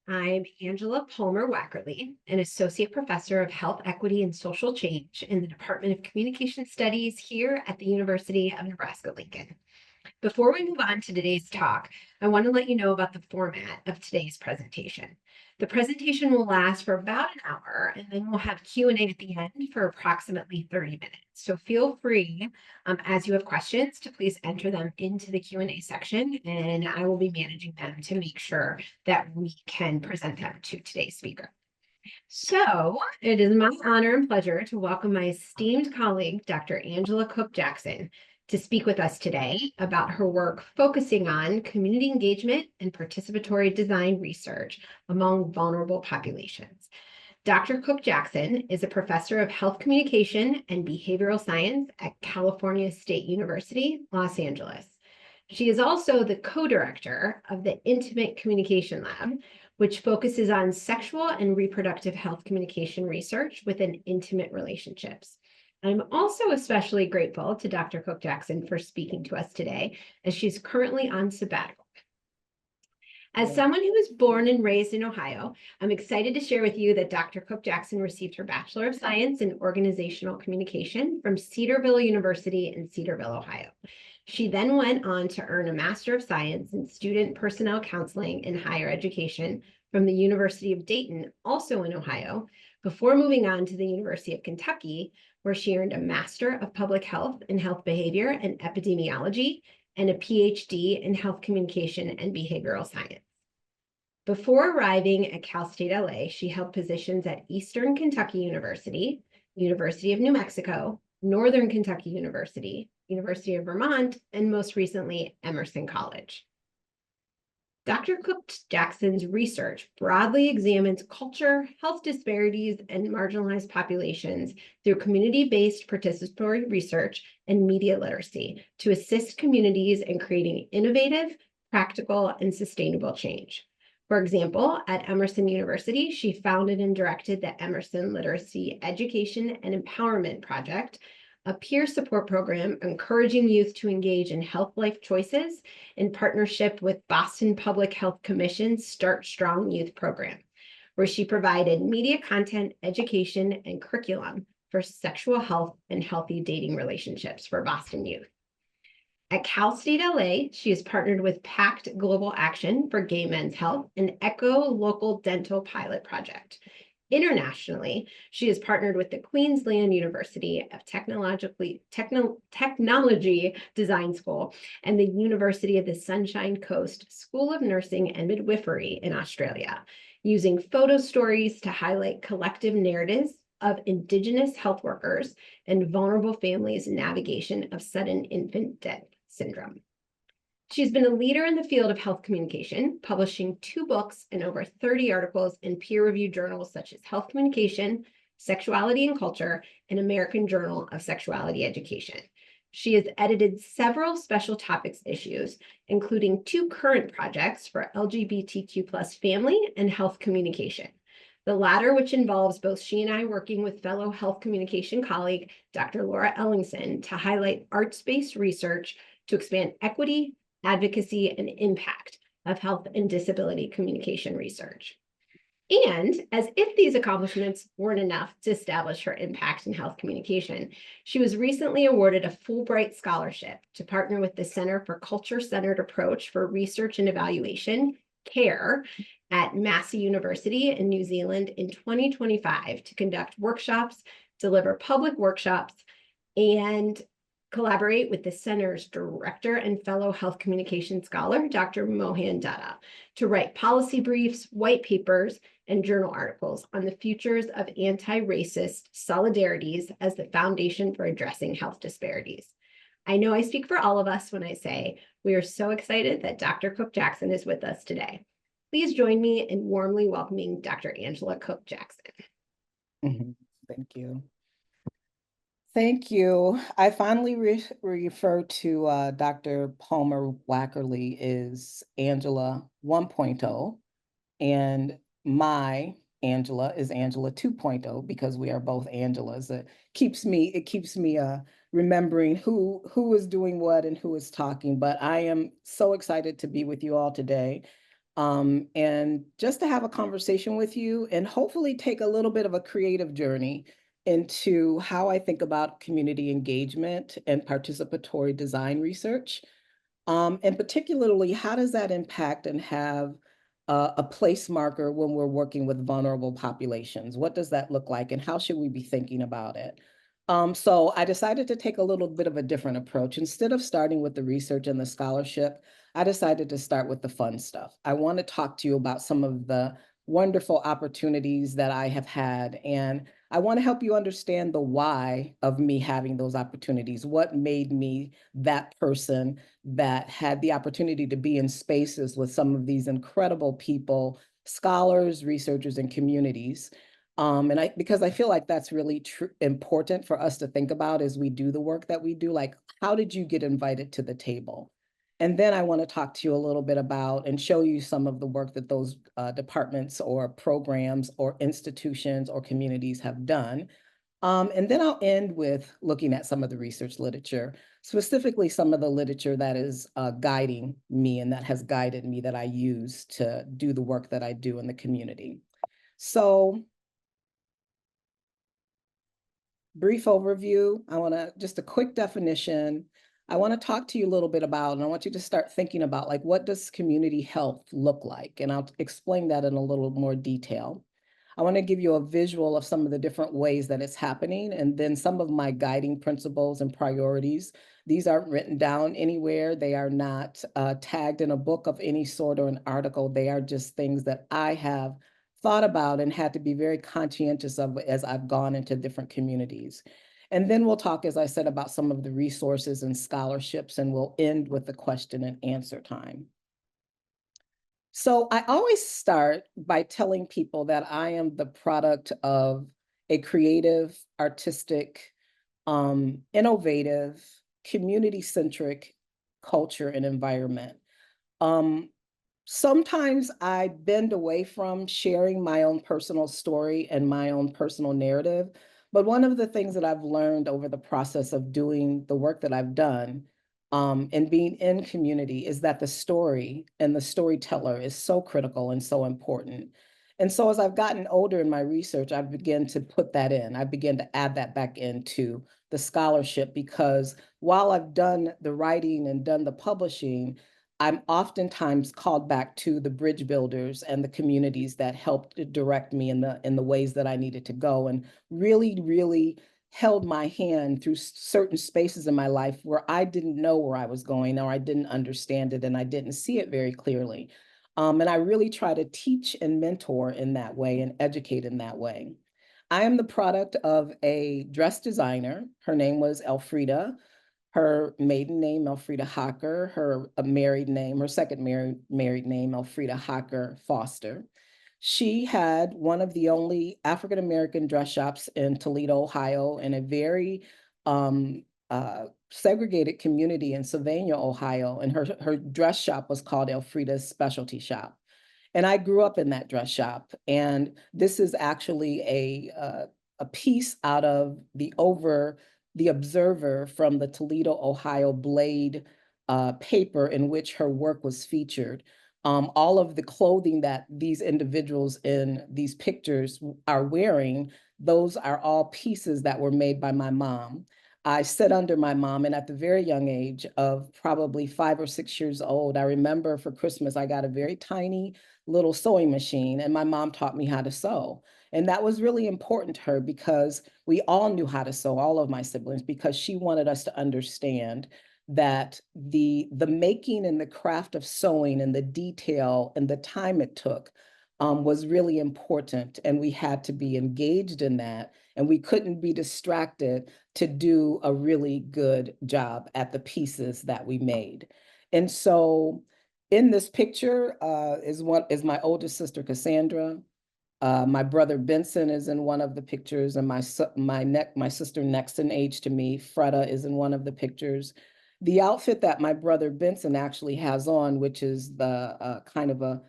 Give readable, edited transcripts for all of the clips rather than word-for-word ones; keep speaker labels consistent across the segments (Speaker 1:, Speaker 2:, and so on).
Speaker 1: I'm Angela Palmer-Wackerly, an associate professor of health equity and social change in the Department of Communication Studies here at the University of Nebraska-Lincoln. Before we move on to today's talk, I want to let you know about the format of today's presentation. The presentation will last for about an hour, and then we'll have Q&A at the end for approximately 30 minutes. So feel free, as you have questions, to please enter them into the Q&A section, and I will be managing them to make sure that we can present them to today's speaker. So it is my honor and pleasure to welcome my esteemed colleague, Dr. Angela Cooke-Jackson, to speak with us today about her work focusing on community engagement and participatory design research among vulnerable populations. Dr. Cooke-Jackson is a professor of health communication and behavioral science at California State University, Los Angeles. She is also the co-director of the Intimate Communication Lab, which focuses on sexual and reproductive health communication research within intimate relationships. I'm also especially grateful to Dr. Cooke-Jackson for speaking to us today, as she's currently on sabbatical. As someone who was born and raised in Ohio, I'm excited to share with you that Dr. Cooke-Jackson received her Bachelor of Science in Organizational Communication from Cedarville University in Cedarville, Ohio. She then went on to earn a Master of Science in Student Personnel Counseling in Higher Education from the University of Dayton, also in Ohio, before moving on to the University of Kentucky, where she earned a Master of Public Health in Health Behavior and Epidemiology and a PhD in Health Communication and Behavioral Science. Before arriving at Cal State LA, she held positions at Eastern Kentucky University, University of New Mexico, Northern Kentucky University, University of Vermont, and most recently, Emerson College. Dr. Cooke-Jackson's research broadly examines culture, health disparities, and marginalized populations through community-based participatory research and media literacy to assist communities in creating innovative, practical, and sustainable change. For example, at Emerson University, she founded and directed the Emerson Literacy Education and Empowerment Project, a peer support program encouraging youth to engage in health life choices in partnership with Boston Public Health Commission's Start Strong Youth program, where she provided media content, education, and curriculum for sexual health and healthy dating relationships for Boston youth. At Cal State LA, she is partnered with PACT Global Action for Gay Men's Health and ECHO Local Dental Pilot Project. Internationally, she is partnered with the Queensland University of Technology Design School and the University of the Sunshine Coast School of Nursing and Midwifery in Australia, using photo stories to highlight collective narratives of Indigenous health workers and vulnerable families' navigation of sudden infant death syndrome. She's been a leader in the field of health communication, publishing 2 books and over 30 articles in peer-reviewed journals such as Health Communication, Sexuality and Culture, and American Journal of Sexuality Education. She has edited several special topics issues, including 2 current projects for LGBTQ+ family and health communication. The latter, which involves both she and I working with fellow health communication colleague, Dr. Laura Ellingson, to highlight arts-based research to expand equity, advocacy, and impact of health and disability communication research. And as if these accomplishments weren't enough to establish her impact in health communication, she was recently awarded a Fulbright scholarship to partner with the Center for Culture-Centered Approach for Research and Evaluation, CARE, at Massey University in New Zealand in 2025 to conduct workshops, deliver public workshops, and collaborate with the center's director and fellow health communication scholar, Dr. Mohan Datta, to write policy briefs, white papers, and journal articles on the futures of anti-racist solidarities as the foundation for addressing health disparities. I know I speak for all of us when I say we are so excited that Dr. Cooke-Jackson is with us today. Please join me in warmly welcoming Dr. Angela Cooke-Jackson.
Speaker 2: Thank you. Thank you. I fondly refer to Dr. Palmer-Wackerly as Angela 1.0, and my Angela is Angela 2.0 because we are both Angelas. It keeps me remembering who is doing what and who is talking. But I am so excited to be with you all today. and just to have a conversation with you and hopefully take a little bit of a creative journey into how I think about community engagement and participatory design research. And particularly, how does that impact and have a place marker when we're working with vulnerable populations? What does that look like, and how should we be thinking about it? So I decided to take a little bit of a different approach. Instead of starting with the research and the scholarship, I decided to start with the fun stuff. I want to talk to you about some of the wonderful opportunities that I have had, and I want to help you understand the why of me having those opportunities, what made me that person that had the opportunity to be in spaces with some of these incredible people, scholars, researchers, and communities. Because I feel like that's really important for us to think about as we do the work that we do, like, how did you get invited to the table? And then I want to talk to you a little bit about and show you some of the work that those departments or programs or institutions or communities have done. And then I'll end with looking at some of the research literature, specifically some of the literature that is guiding me and that has guided me that I use to do the work that I do in the community. So, brief overview. Just a quick definition. I want to talk to you a little bit about, and I want you to start thinking about, like, what does community health look like? And I'll explain that in a little more detail. I want to give you a visual of some of the different ways that it's happening, and then some of my guiding principles and priorities. These aren't written down anywhere. They are not tagged in a book of any sort or an article. They are just things that I have thought about and had to be very conscientious of as I've gone into different communities. And then we'll talk, as I said, about some of the resources and scholarships, and we'll end with the question and answer time. So I always start by telling people that I am the product of a creative, artistic, innovative, community-centric culture and environment. Um, Sometimes I bend away from sharing my own personal story and my own personal narrative. But one of the things that I've learned over the process of doing the work that I've done, and being in community, is that the story and the storyteller is so critical and so important. And so as I've gotten older in my research, I've begun to put that in. I began to add that back into the scholarship, because while I've done the writing and done the publishing, I'm oftentimes called back to the bridge builders and the communities that helped to direct me in the ways that I needed to go, and really, really held my hand through certain spaces in my life where I didn't know where I was going, or I didn't understand it, and I didn't see it very clearly. And I really try to teach and mentor in that way and educate in that way. I am the product of a dress designer. Her name was Elfrida. Her maiden name, Elfrida Hocker, her married name, her second married name, Elfrida Hocker Foster. She had one of the only African-American dress shops in Toledo, Ohio, in a very segregated community in Sylvania, Ohio. And her dress shop was called Elfrida's Specialty Shop. And I grew up in that dress shop. And this is actually a piece out of the Observer from the Toledo, Ohio Blade paper in which her work was featured. All of the clothing that these individuals in these pictures are wearing, those are all pieces that were made by my mom. I sit under my mom, and at the very young age of probably 5 or 6 years old, I remember for Christmas, I got a very tiny little sewing machine, and my mom taught me how to sew. And that was really important to her, because we all knew how to sew, all of my siblings, because she wanted us to understand that the making and the craft of sewing and the detail and the time it took was really important. And we had to be engaged in that. And we couldn't be distracted to do a really good job at the pieces that we made. And so in this picture is my oldest sister, Cassandra. My brother Benson is in one of the pictures, and my sister next in age to me, Freda, is in one of the pictures. The outfit that my brother Benson actually has on, which is the kind of a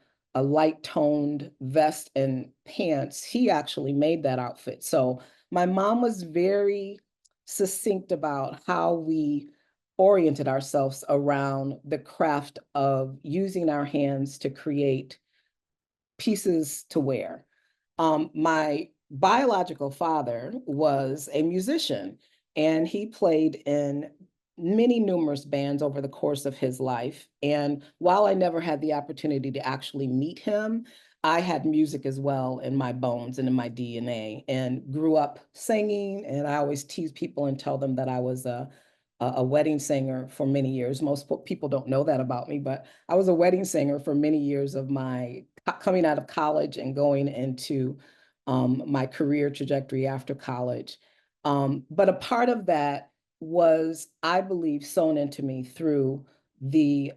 Speaker 2: light toned vest and pants, he actually made that outfit. So my mom was very succinct about how we oriented ourselves around the craft of using our hands to create pieces to wear. My biological father was a musician, and he played in many numerous bands over the course of his life. And while I never had the opportunity to actually meet him, I had music as well in my bones and in my DNA, and grew up singing. And I always tease people and tell them that I was a wedding singer for many years. Most people don't know that about me, but I was a wedding singer for many years of my coming out of college and going into my career trajectory after college. But a part of that was, I believe, sewn into me through the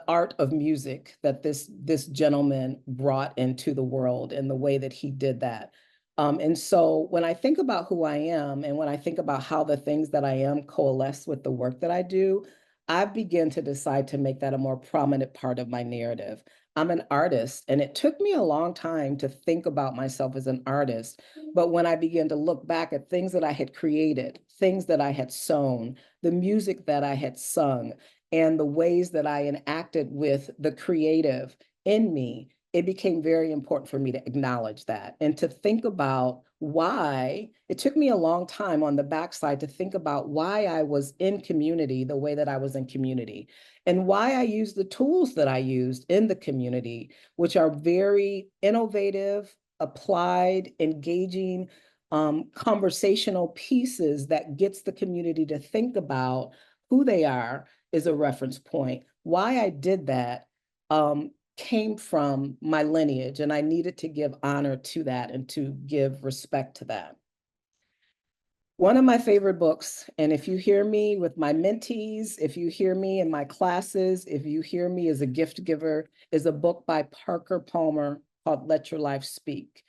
Speaker 2: art of music that this gentleman brought into the world, and the way that he did that. And so when I think about who I am, and when I think about how the things that I am coalesce with the work that I do, I begin to decide to make that a more prominent part of my narrative. I'm an artist, and it took me a long time to think about myself as an artist. But when I began to look back at things that I had created, things that I had sewn, the music that I had sung, and the ways that I enacted with the creative in me, it became very important for me to acknowledge that and to think about why. It took me a long time on the backside to think about why I was in community the way that I was in community, and why I used the tools that I used in the community, which are very innovative, applied, engaging, conversational pieces that gets the community to think about who they are is a reference point. Why I did that came from my lineage, and I needed to give honor to that and to give respect to that. One of my favorite books, and if you hear me with my mentees, if you hear me in my classes, if you hear me as a gift giver, is a book by Parker Palmer called Let Your Life Speak.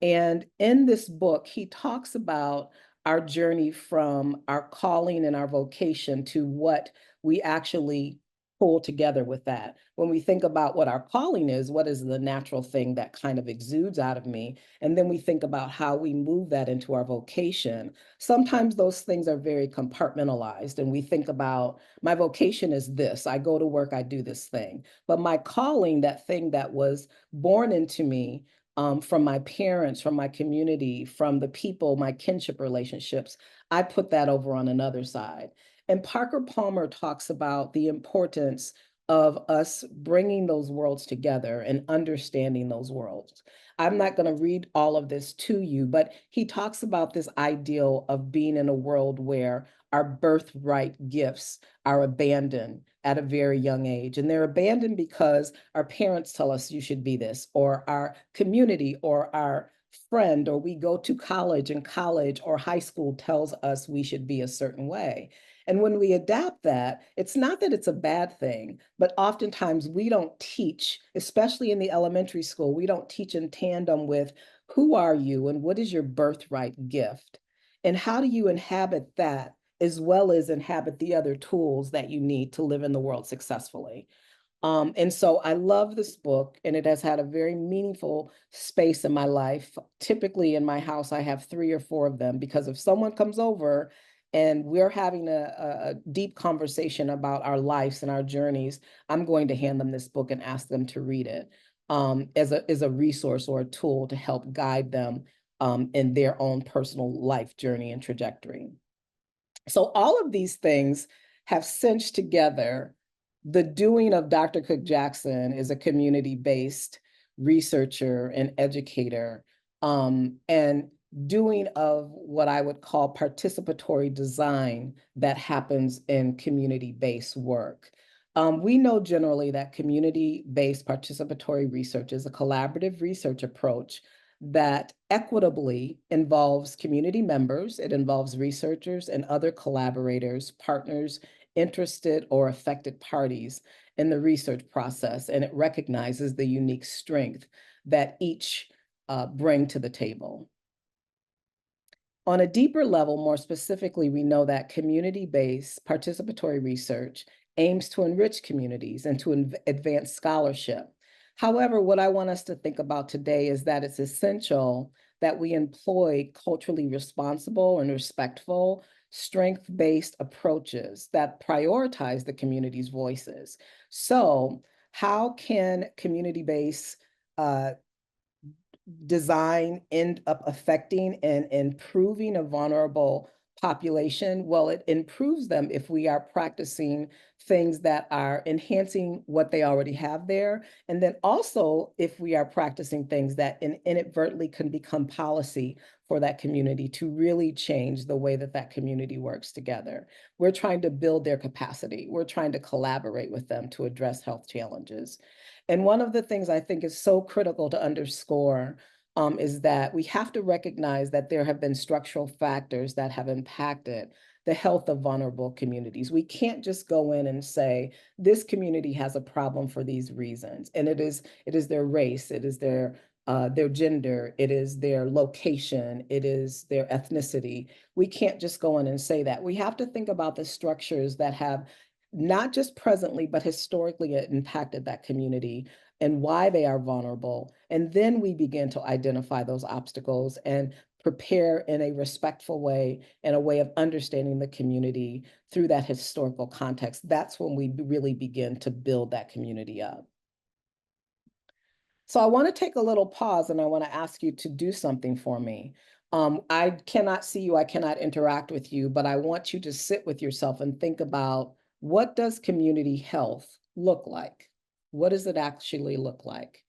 Speaker 2: And in this book, he talks about our journey from our calling and our vocation to what we actually pull together with that. When we think about what our calling is, what is the natural thing that kind of exudes out of me? And then we think about how we move that into our vocation. Sometimes those things are very compartmentalized, and we think about, my vocation is this, I go to work, I do this thing. But my calling, that thing that was born into me, from my parents, from my community, from the people, my kinship relationships, I put that over on another side. And Parker Palmer talks about the importance of us bringing those worlds together and understanding those worlds. I'm not going to read all of this to you, but he talks about this ideal of being in a world where our birthright gifts are abandoned at a very young age. And they're abandoned because our parents tell us you should be this, or our community, or our friend, or we go to college and college or high school tells us we should be a certain way. And when we adapt that, it's not that it's a bad thing, but oftentimes we don't teach, especially in the elementary school, we don't teach in tandem with who are you and what is your birthright gift? And how do you inhabit that as well as inhabit the other tools that you need to live in the world successfully? And so I love this book, and it has had a very meaningful space in my life. Typically in my house, I have 3 or 4 of them, because if someone comes over and we're having a deep conversation about our lives and our journeys, I'm going to hand them this book and ask them to read it as a resource or a tool to help guide them in their own personal life journey and trajectory. So all of these things have cinched together the doing of Dr. Cooke-Jackson is a community-based researcher and educator, and doing of what I would call participatory design that happens in community-based work. We know generally that community-based participatory research is a collaborative research approach that equitably involves community members, it involves researchers and other collaborators, partners, interested or affected parties in the research process, and it recognizes the unique strength that each bring to the table. On a deeper level, more specifically, we know that community-based participatory research aims to enrich communities and to advance scholarship. However, what I want us to think about today is that it's essential that we employ culturally responsible and respectful strength-based approaches that prioritize the community's voices. So how can community-based design end up affecting and improving a vulnerable population? Well, it improves them if we are practicing things that are enhancing what they already have there. And then also if we are practicing things that inadvertently can become policy for that community to really change the way that that community works together. We're trying to build their capacity. We're trying to collaborate with them to address health challenges. And one of the things I think is so critical to underscore is that we have to recognize that there have been structural factors that have impacted the health of vulnerable communities. We can't just go in and say, this community has a problem for these reasons. And it is their race, it is their gender, it is their location, it is their ethnicity. We can't just go in and say that. We have to think about the structures that have not just presently, but historically impacted that community and why they are vulnerable. And then we begin to identify those obstacles and prepare in a respectful way and a way of understanding the community through that historical context. That's when we really begin to build that community up. So I want to take a little pause and I want to ask you to do something for me. I cannot see you, I cannot interact with you, but I want you to sit with yourself and think about, what does community health look like? What does it actually look like?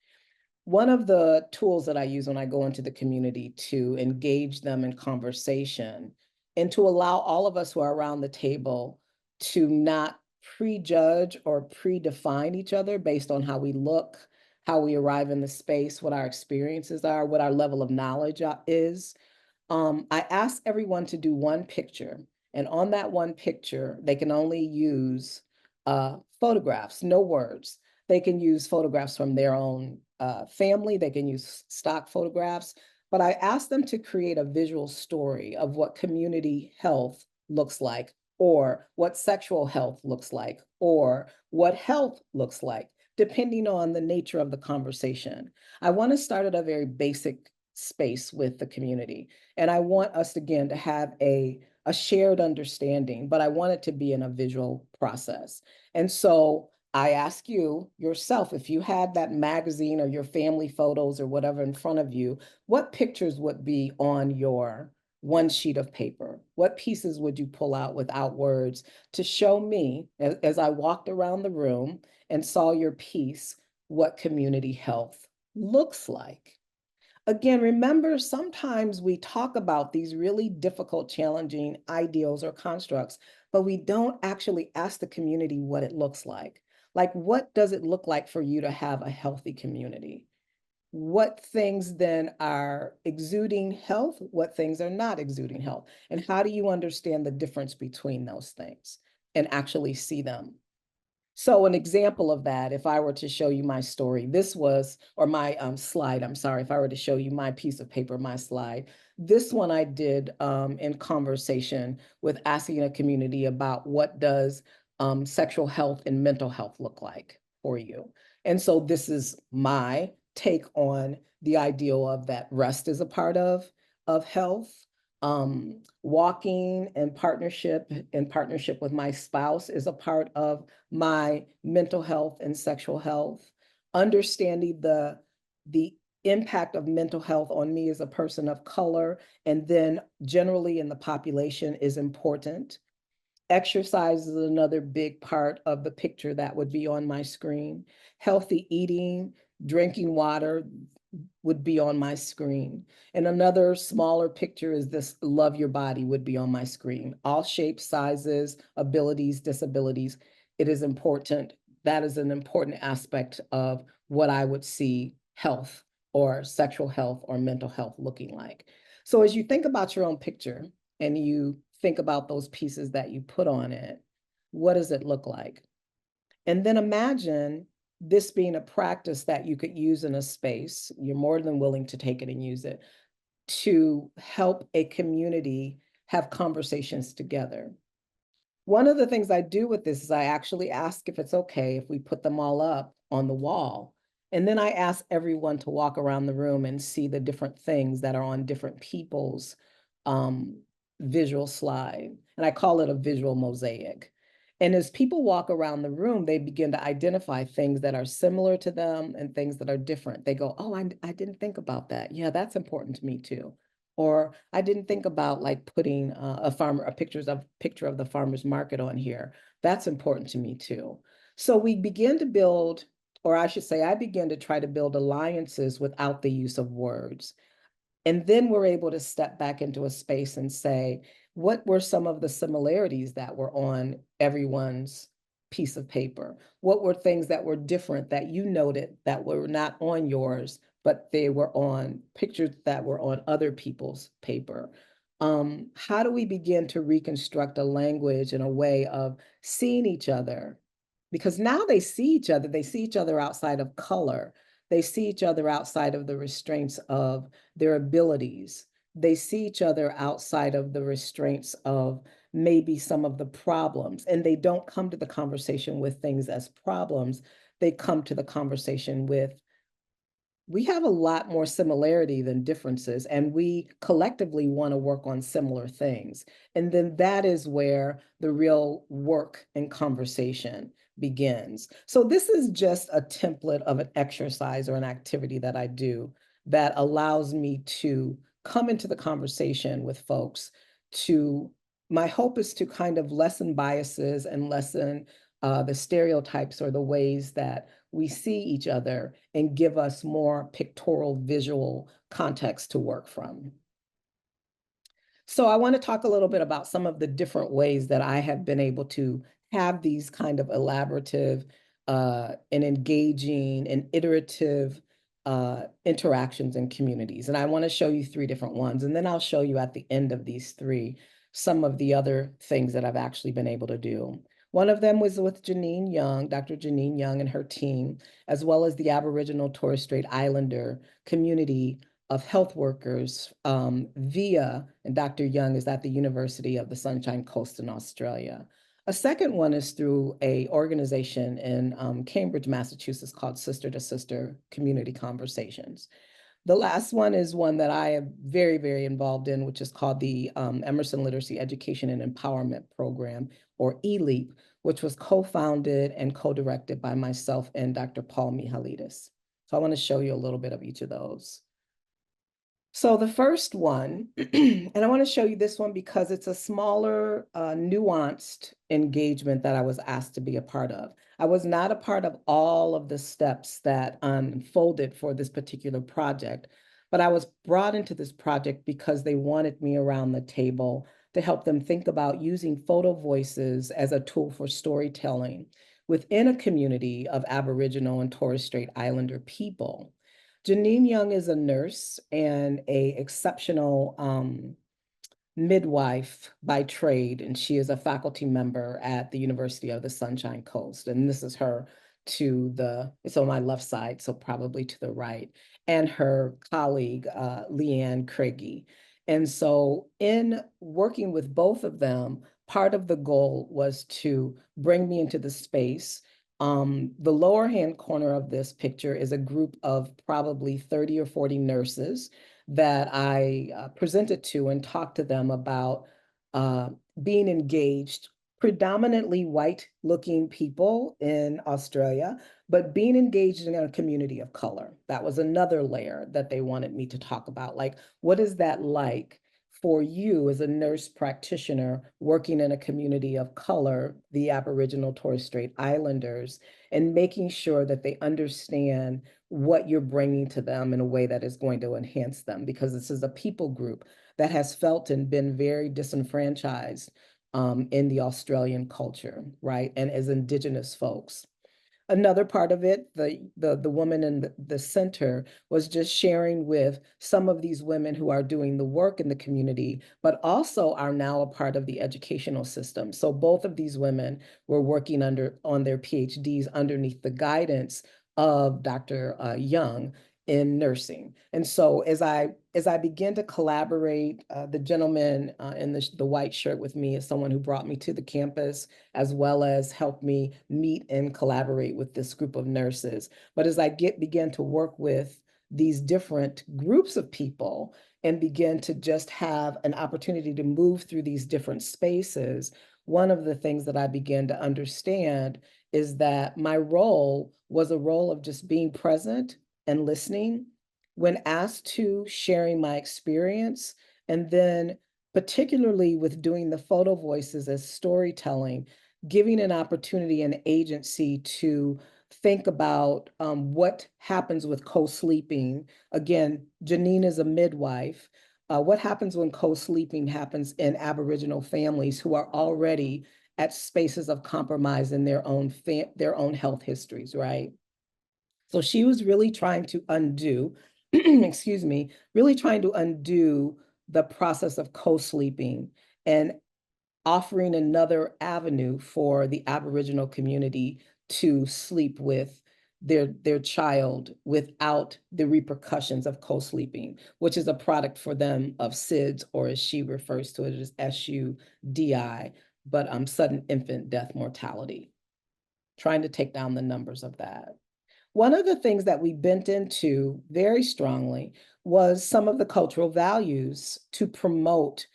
Speaker 2: One of the tools that I use when I go into the community to engage them in conversation and to allow all of us who are around the table to not prejudge or predefine each other based on how we look, how we arrive in the space, what our experiences are, what our level of knowledge is. I ask everyone to do one picture, and on that one picture, they can only use photographs, no words. They can use photographs from their own family, they can use stock photographs, but I ask them to create a visual story of what community health looks like, or what sexual health looks like, or what health looks like, depending on the nature of the conversation. I want to start at a very basic space with the community. And I want us, again, to have a shared understanding, but I want it to be in a visual process. And so I ask you yourself, if you had that magazine or your family photos or whatever in front of you, what pictures would be on your one sheet of paper? What pieces would you pull out without words to show me, as I walked around the room and saw your piece, what community health looks like? Again, remember, sometimes we talk about these really difficult, challenging ideals or constructs, but we don't actually ask the community what it looks like. Like, what does it look like for you to have a healthy community? What things then are exuding health? What things are not exuding health? And how do you understand the difference between those things and actually see them? So an example of that, if I were to show you my story, this was, or my slide, I'm sorry, if I were to show you my piece of paper, my slide, this one I did in conversation with asking a community about, what does sexual health and mental health look like for you? And so this is my take on the ideal of that rest is a part of health. Walking in partnership with my spouse is a part of my mental health and sexual health. Understanding the impact of mental health on me as a person of color, and then generally in the population, is important. Exercise is another big part of the picture that would be on my screen. Healthy eating, drinking water would be on my screen. And another smaller picture is this: love your body would be on my screen. All shapes, sizes, abilities, disabilities. It is important. That is an important aspect of what I would see health or sexual health or mental health looking like. So as you think about your own picture and you think about those pieces that you put on it, what does it look like? And then imagine this being a practice that you could use in a space. You're more than willing to take it and use it to help a community have conversations together. One of the things I do with this is I actually ask if it's okay if we put them all up on the wall. And then I ask everyone to walk around the room and see the different things that are on different people's visual slide, and I call it a visual mosaic. And as people walk around the room, they begin to identify things that are similar to them and things that are different. They go, oh, I didn't think about that. Yeah, that's important to me too. Or I didn't think about like putting a picture of the farmer's market on here. That's important to me too. So we begin to build, or I should say, I begin to try to build alliances without the use of words. And then we're able to step back into a space and say, what were some of the similarities that were on everyone's piece of paper? What were things that were different that you noted that were not on yours, but they were on pictures that were on other people's paper? How do we begin to reconstruct a language and a way of seeing each other? Because now they see each other outside of color. They see each other outside of the restraints of their abilities. They see each other outside of the restraints of maybe some of the problems. And they don't come to the conversation with things as problems. They come to the conversation with, we have a lot more similarity than differences, and we collectively want to work on similar things. And then that is where the real work and conversation begins. So this is just a template of an exercise or an activity that I do that allows me to come into the conversation with folks to, my hope is to kind of lessen biases and lessen the stereotypes or the ways that we see each other and give us more pictorial visual context to work from. So I want to talk a little bit about some of the different ways that I have been able to have these kind of elaborative and engaging and iterative interactions in communities. And I want to show you 3 different ones. And then I'll show you at the end of these 3 some of the other things that I've actually been able to do. One of them was with Janine Young, Dr. Janine Young and her team, as well as the Aboriginal Torres Strait Islander community of health workers via, and Dr. Young is at the University of the Sunshine Coast in Australia. A second one is through a organization in Cambridge, Massachusetts called Sister to Sister Community Conversations. The last one is one that I am very, very involved in, which is called the Emerson Literacy Education and Empowerment Program, or ELEAP, which was co-founded and co-directed by myself and Dr. Paul Mihalidis. So I want to show you a little bit of each of those. So the first one, and I want to show you this one because it's a smaller, nuanced engagement that I was asked to be a part of. I was not a part of all of the steps that unfolded for this particular project, but I was brought into this project because they wanted me around the table to help them think about using photo voices as a tool for storytelling within a community of Aboriginal and Torres Strait Islander people. Janine Young is a nurse and an exceptional midwife by trade, and she is a faculty member at the University of the Sunshine Coast. And this is her it's on my left side, so probably to the right, and her colleague, Leanne Craigie. And so in working with both of them, part of the goal was to bring me into the space. The lower hand corner of this picture is a group of probably 30 or 40 nurses that I presented to and talked to them about being engaged, predominantly white-looking people in Australia, but being engaged in a community of color. That was another layer that they wanted me to talk about. Like, what is that like for you as a nurse practitioner working in a community of color, the Aboriginal Torres Strait Islanders, and making sure that they understand what you're bringing to them in a way that is going to enhance them, because this is a people group that has felt and been very disenfranchised in the Australian culture, right? And as Indigenous folks. Another part of it, the woman in the center was just sharing with some of these women who are doing the work in the community, but also are now a part of the educational system. So both of these women were working on their PhDs underneath the guidance of Dr. Young in nursing. And so as I began to collaborate, the gentleman in the white shirt with me is someone who brought me to the campus, as well as helped me meet and collaborate with this group of nurses. But as I began to work with these different groups of people and begin to just have an opportunity to move through these different spaces, one of the things that I began to understand is that my role was a role of just being present and listening when asked to, sharing my experience, and then particularly with doing the photo voices as storytelling, giving an opportunity and agency to think about what happens with co-sleeping. Again, Janine is a midwife. What happens when co-sleeping happens in Aboriginal families who are already at spaces of compromise in their own health histories, right? So she was really trying to undo, excuse me, really trying to undo the process of co-sleeping and offering another avenue for the Aboriginal community to sleep with their child without the repercussions of co-sleeping, which is a product for them of SIDS, or as she refers to it as SUDI, but sudden infant death mortality, trying to take down the numbers of that. One of the things that we bent into very strongly was some of the cultural values to promote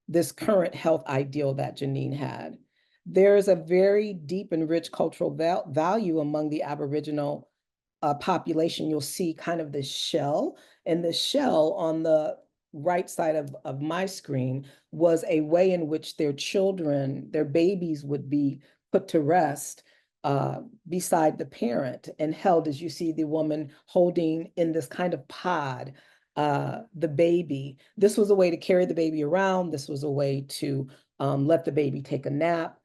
Speaker 2: this current health ideal that Janine had. There is a very deep and rich cultural value among the Aboriginal population. You'll see kind of this shell, and the shell on the right side of my screen was a way in which their children, their babies would be put to rest beside the parent and held, as you see the woman holding in this kind of pod the baby. This was a way to carry the baby around. This was a way to let the baby take a nap.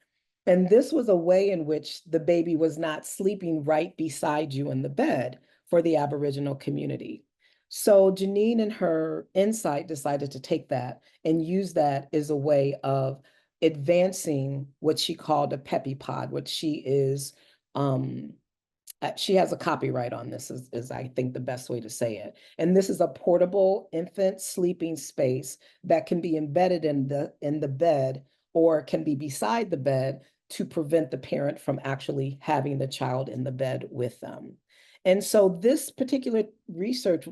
Speaker 2: And this was a way in which the baby was not sleeping right beside you in the bed for the Aboriginal community. So Janine and her insight decided to take that and use that as a way of advancing what she called a peppy pod, which she has a copyright on this is I think the best way to say it. And this is a portable infant sleeping space that can be embedded in the bed or can be beside the bed to prevent the parent from actually having the child in the bed with them. And so this particular research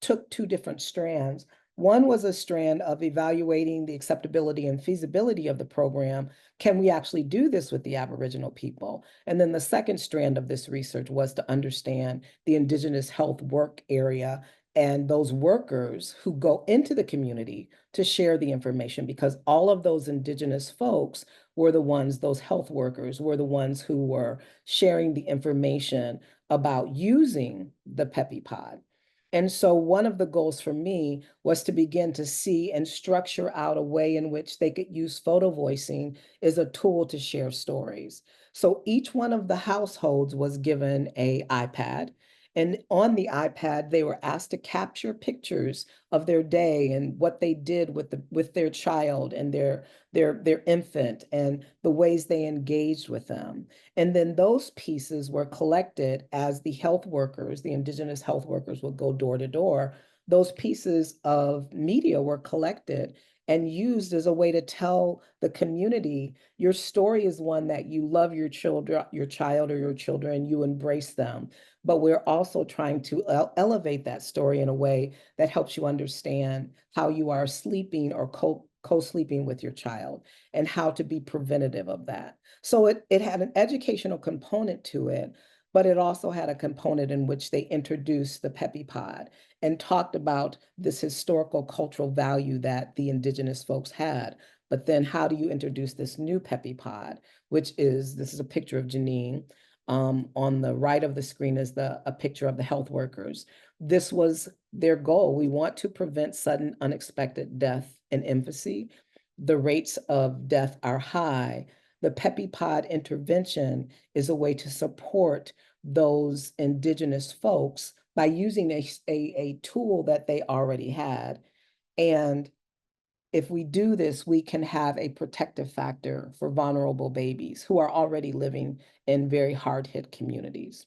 Speaker 2: took two different strands. One was a strand of evaluating the acceptability and feasibility of the program. Can we actually do this with the Aboriginal people? And then the second strand of this research was to understand the Indigenous health work area and those workers who go into the community to share the information, because all of those Indigenous folks were the ones, those health workers were the ones who were sharing the information about using the Peppy Pod. And so one of the goals for me was to begin to see and structure out a way in which they could use photo voicing as a tool to share stories. So each one of the households was given an iPad. And on the iPad, they were asked to capture pictures of their day and what they did with their child and their infant and the ways they engaged with them. And then those pieces were collected as the health workers, the Indigenous health workers would go door to door. Those pieces of media were collected and used as a way to tell the community, your story is one that you love your children, your child or your children, you embrace them. But we're also trying to elevate that story in a way that helps you understand how you are sleeping or co-sleeping with your child and how to be preventative of that. So it had an educational component to it, but it also had a component in which they introduced the Peppy Pod and talked about this historical cultural value that the Indigenous folks had. But then how do you introduce this new Peppy Pod, this is a picture of Janine. On the right of the screen is a picture of the health workers. This was their goal. We want to prevent sudden unexpected death in infancy. The rates of death are high. The Peppy Pod intervention is a way to support those Indigenous folks by using a tool that they already had. And if we do this, we can have a protective factor for vulnerable babies who are already living in very hard-hit communities.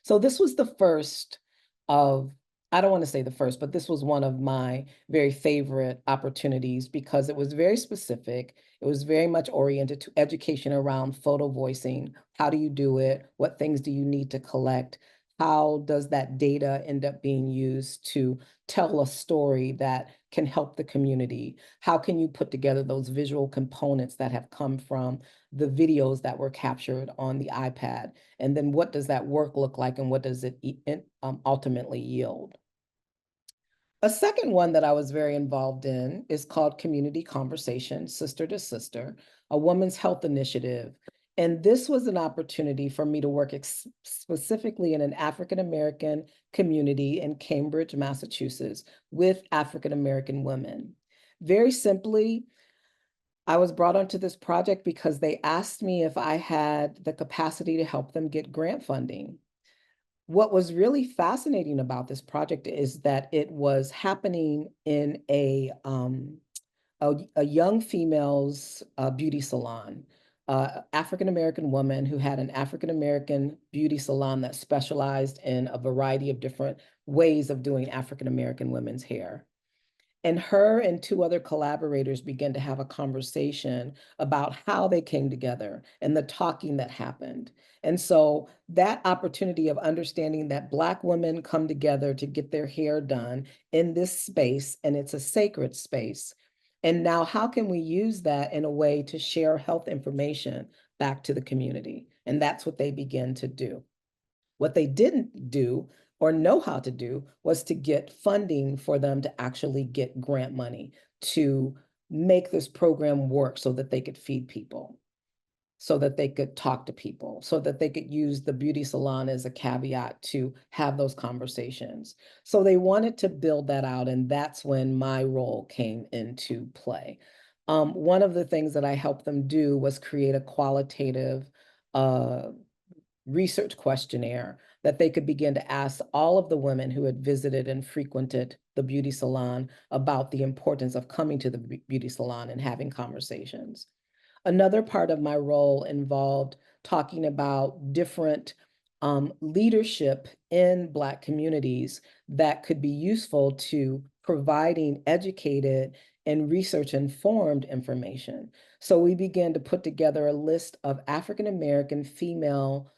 Speaker 2: So this was the first of, I don't want to say the first, but this was one of my very favorite opportunities because it was very specific. It was very much oriented to education around photo voicing. How do you do it? What things do you need to collect? how does that data end up being used to tell a story that can help the community? How can you put together those visual components that have come from the videos that were captured on the iPad? And then what does that work look like, and what does it ultimately yield? A second one that I was very involved in is called Community Conversation, Sister to Sister, a women's health initiative. And this was an opportunity for me to work specifically in an African American community in Cambridge, Massachusetts, with African American women. Very simply, I was brought onto this project because they asked me if I had the capacity to help them get grant funding. What was really fascinating about this project is that it was happening in a young female's beauty salon, African American woman who had an African American beauty salon that specialized in a variety of different ways of doing African American women's hair. And her and two other collaborators began to have a conversation about how they came together and the talking that happened. And so that opportunity of understanding that Black women come together to get their hair done in this space, and it's a sacred space. And now, how can we use that in a way to share health information back to the community? And that's what they begin to do. What they didn't do or know how to do was to get funding for them to actually get grant money to make this program work so that they could feed people, so that they could talk to people, so that they could use the beauty salon as a caveat to have those conversations. So they wanted to build that out, and that's when my role came into play. One of the things that I helped them do was create a qualitative research questionnaire that they could begin to ask all of the women who had visited and frequented the beauty salon about the importance of coming to the beauty salon and having conversations. Another part of my role involved talking about different leadership in Black communities that could be useful to providing educated and research-informed information. So we began to put together a list of African American female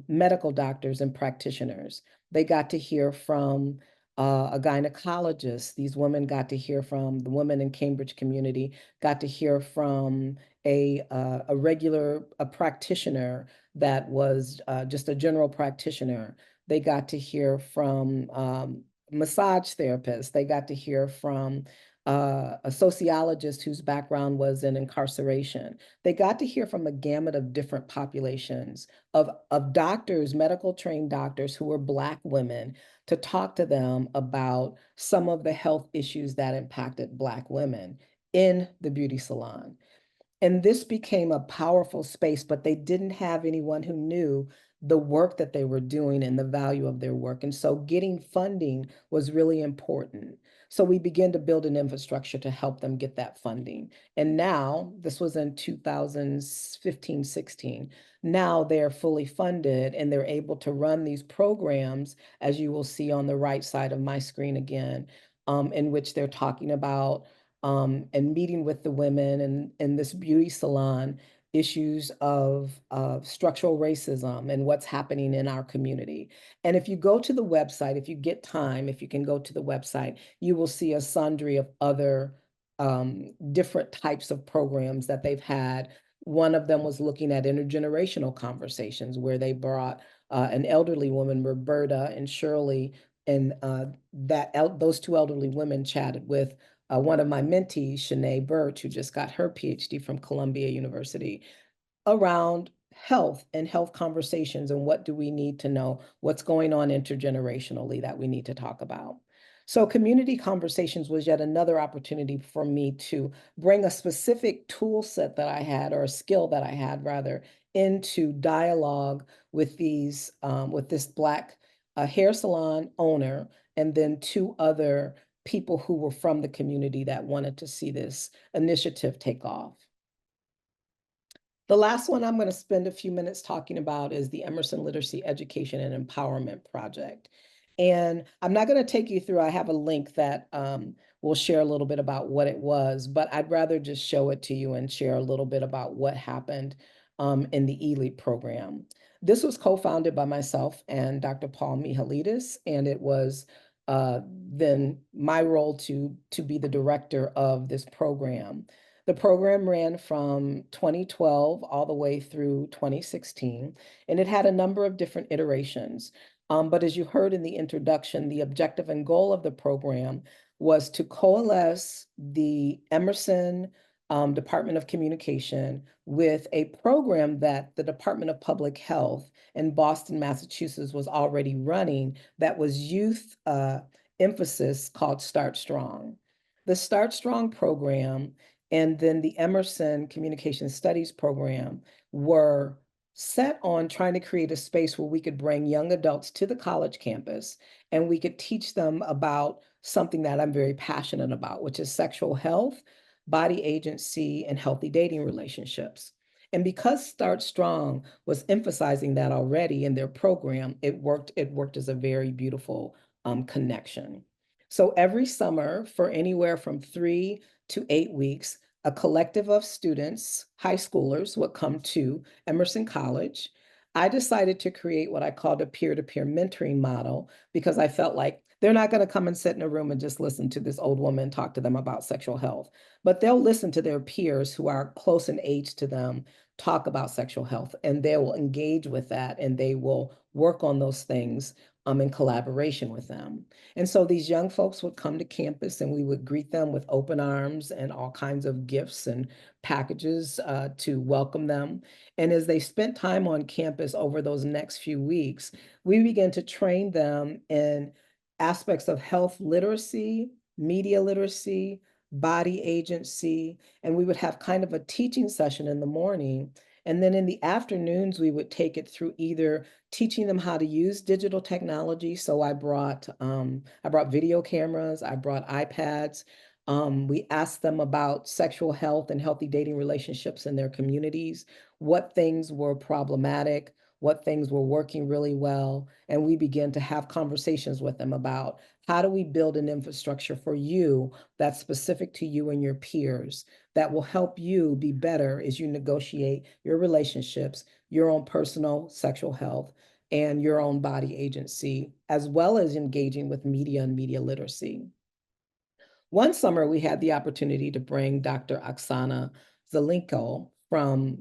Speaker 2: medical doctors and practitioners. They got to hear from a gynecologist. These women got to hear from the women in Cambridge community, got to hear from a regular practitioner that was just a general practitioner. They got to hear from massage therapists. They got to hear from a sociologist whose background was in incarceration. They got to hear from a gamut of different populations of doctors, medical trained doctors who were Black women, to talk to them about some of the health issues that impacted Black women in the beauty salon. And this became a powerful space, but they didn't have anyone who knew the work that they were doing and the value of their work. And so getting funding was really important. So we began to build an infrastructure to help them get that funding. And now, this was in 2015, 16, now they're fully funded and they're able to run these programs, as you will see on the right side of my screen again, in which they're talking about and meeting with the women in this beauty salon, issues of structural racism and what's happening in our community. And if you go to the website, if you get time, if you can go to the website, you will see a sundry of other different types of programs that they've had. One of them was looking at intergenerational conversations where they brought an elderly woman, Roberta and Shirley, and those two elderly women chatted with one of my mentees, Shanae Birch, who just got her PhD from Columbia University, around health and health conversations and what do we need to know, what's going on intergenerationally that we need to talk about. So community conversations was yet another opportunity for me to bring a specific tool set that I had, or a skill that I had rather, into dialogue with with this Black hair salon owner, and then two other people who were from the community that wanted to see this initiative take off. The last one I'm going to spend a few minutes talking about is the Emerson Literacy Education and Empowerment Project. And I'm not going to take you through, I have a link that will share a little bit about what it was, but I'd rather just show it to you and share a little bit about what happened in the ELEAP program. This was co-founded by myself and Dr. Paul Mihalidis, and it was then my role to be the director of this program. The program ran from 2012 all the way through 2016, and it had a number of different iterations. But as you heard in the introduction, the objective and goal of the program was to coalesce the Emerson Department of Communication with a program that the Department of Public Health in Boston, Massachusetts was already running that was youth emphasis called Start Strong. The Start Strong program and then the Emerson Communication Studies program were set on trying to create a space where we could bring young adults to the college campus and we could teach them about something that I'm very passionate about, which is sexual health, body agency, and healthy dating relationships. And because Start Strong was emphasizing that already in their program, it worked as a very beautiful connection. So every summer for anywhere from 3 to 8 weeks, a collective of students, high schoolers, would come to Emerson College. I decided to create what I called a peer-to-peer mentoring model because I felt like they're not going to come and sit in a room and just listen to this old woman talk to them about sexual health, but they'll listen to their peers who are close in age to them talk about sexual health, and they will engage with that and they will work on those things in collaboration with them. And so these young folks would come to campus and we would greet them with open arms and all kinds of gifts and packages to welcome them. And as they spent time on campus over those next few weeks, we began to train them in aspects of health literacy, media literacy, body agency, and we would have kind of a teaching session in the morning. And then in the afternoons, we would take it through either teaching them how to use digital technology. So I brought video cameras, I brought iPads. We asked them about sexual health and healthy dating relationships in their communities, what things were problematic, what things were working really well. And we began to have conversations with them about how do we build an infrastructure for you that's specific to you and your peers that will help you be better as you negotiate your relationships, your own personal sexual health, and your own body agency, as well as engaging with media and media literacy. One summer, we had the opportunity to bring Dr. Oksana Zelenko from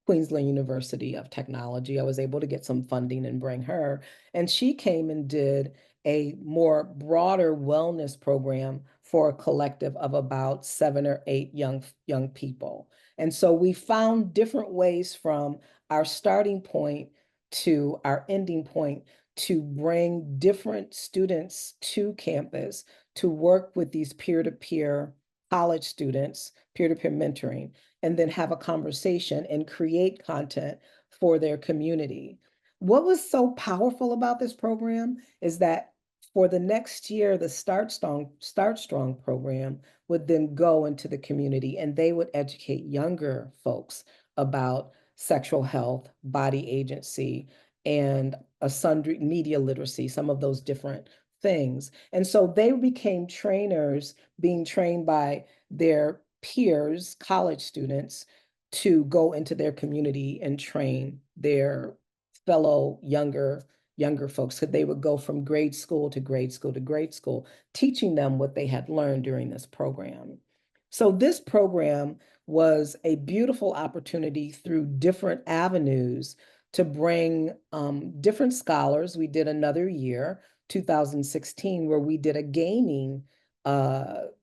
Speaker 2: Queensland University of Technology. I was able to get some funding and bring her, and she came and did a more broader wellness program for a collective of about 7 or 8 young people. And so we found different ways from our starting point to our ending point to bring different students to campus to work with these peer-to-peer college students, peer-to-peer mentoring, and then have a conversation and create content for their community. What was so powerful about this program is that for the next year, the Start Strong program would then go into the community and they would educate younger folks about sexual health, body agency, and a sundry media literacy, some of those different things. And so they became trainers being trained by their peers, college students, to go into their community and train their fellow younger folks. So they would go from grade school to grade school to grade school, teaching them what they had learned during this program. So this program was a beautiful opportunity through different avenues to bring different scholars. We did another year, 2016, where we did a gaming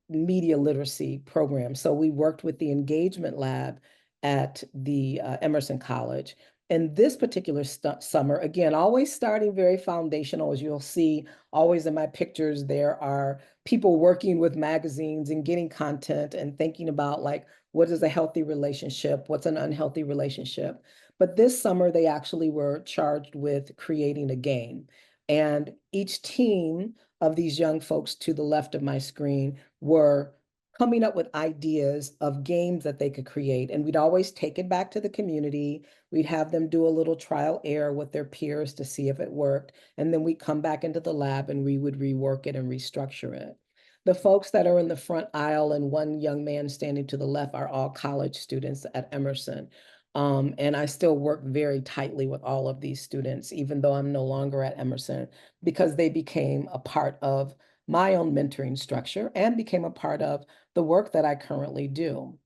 Speaker 2: media literacy program. So we worked with the engagement lab at the Emerson College. And this particular summer, again, always starting very foundational, as you'll see always in my pictures, there are people working with magazines and getting content and thinking about like, what is a healthy relationship? What's an unhealthy relationship? But this summer, they actually were charged with creating a game. And each team of these young folks to the left of my screen were coming up with ideas of games that they could create. And we'd always take it back to the community. We'd have them do a little trial error with their peers to see if it worked. And then we'd come back into the lab and we would rework it and restructure it. The folks that are in the front aisle and one young man standing to the left are all college students at Emerson. And I still work very tightly with all of these students, even though I'm no longer at Emerson, because they became a part of my own mentoring structure and became a part of the work that I currently do.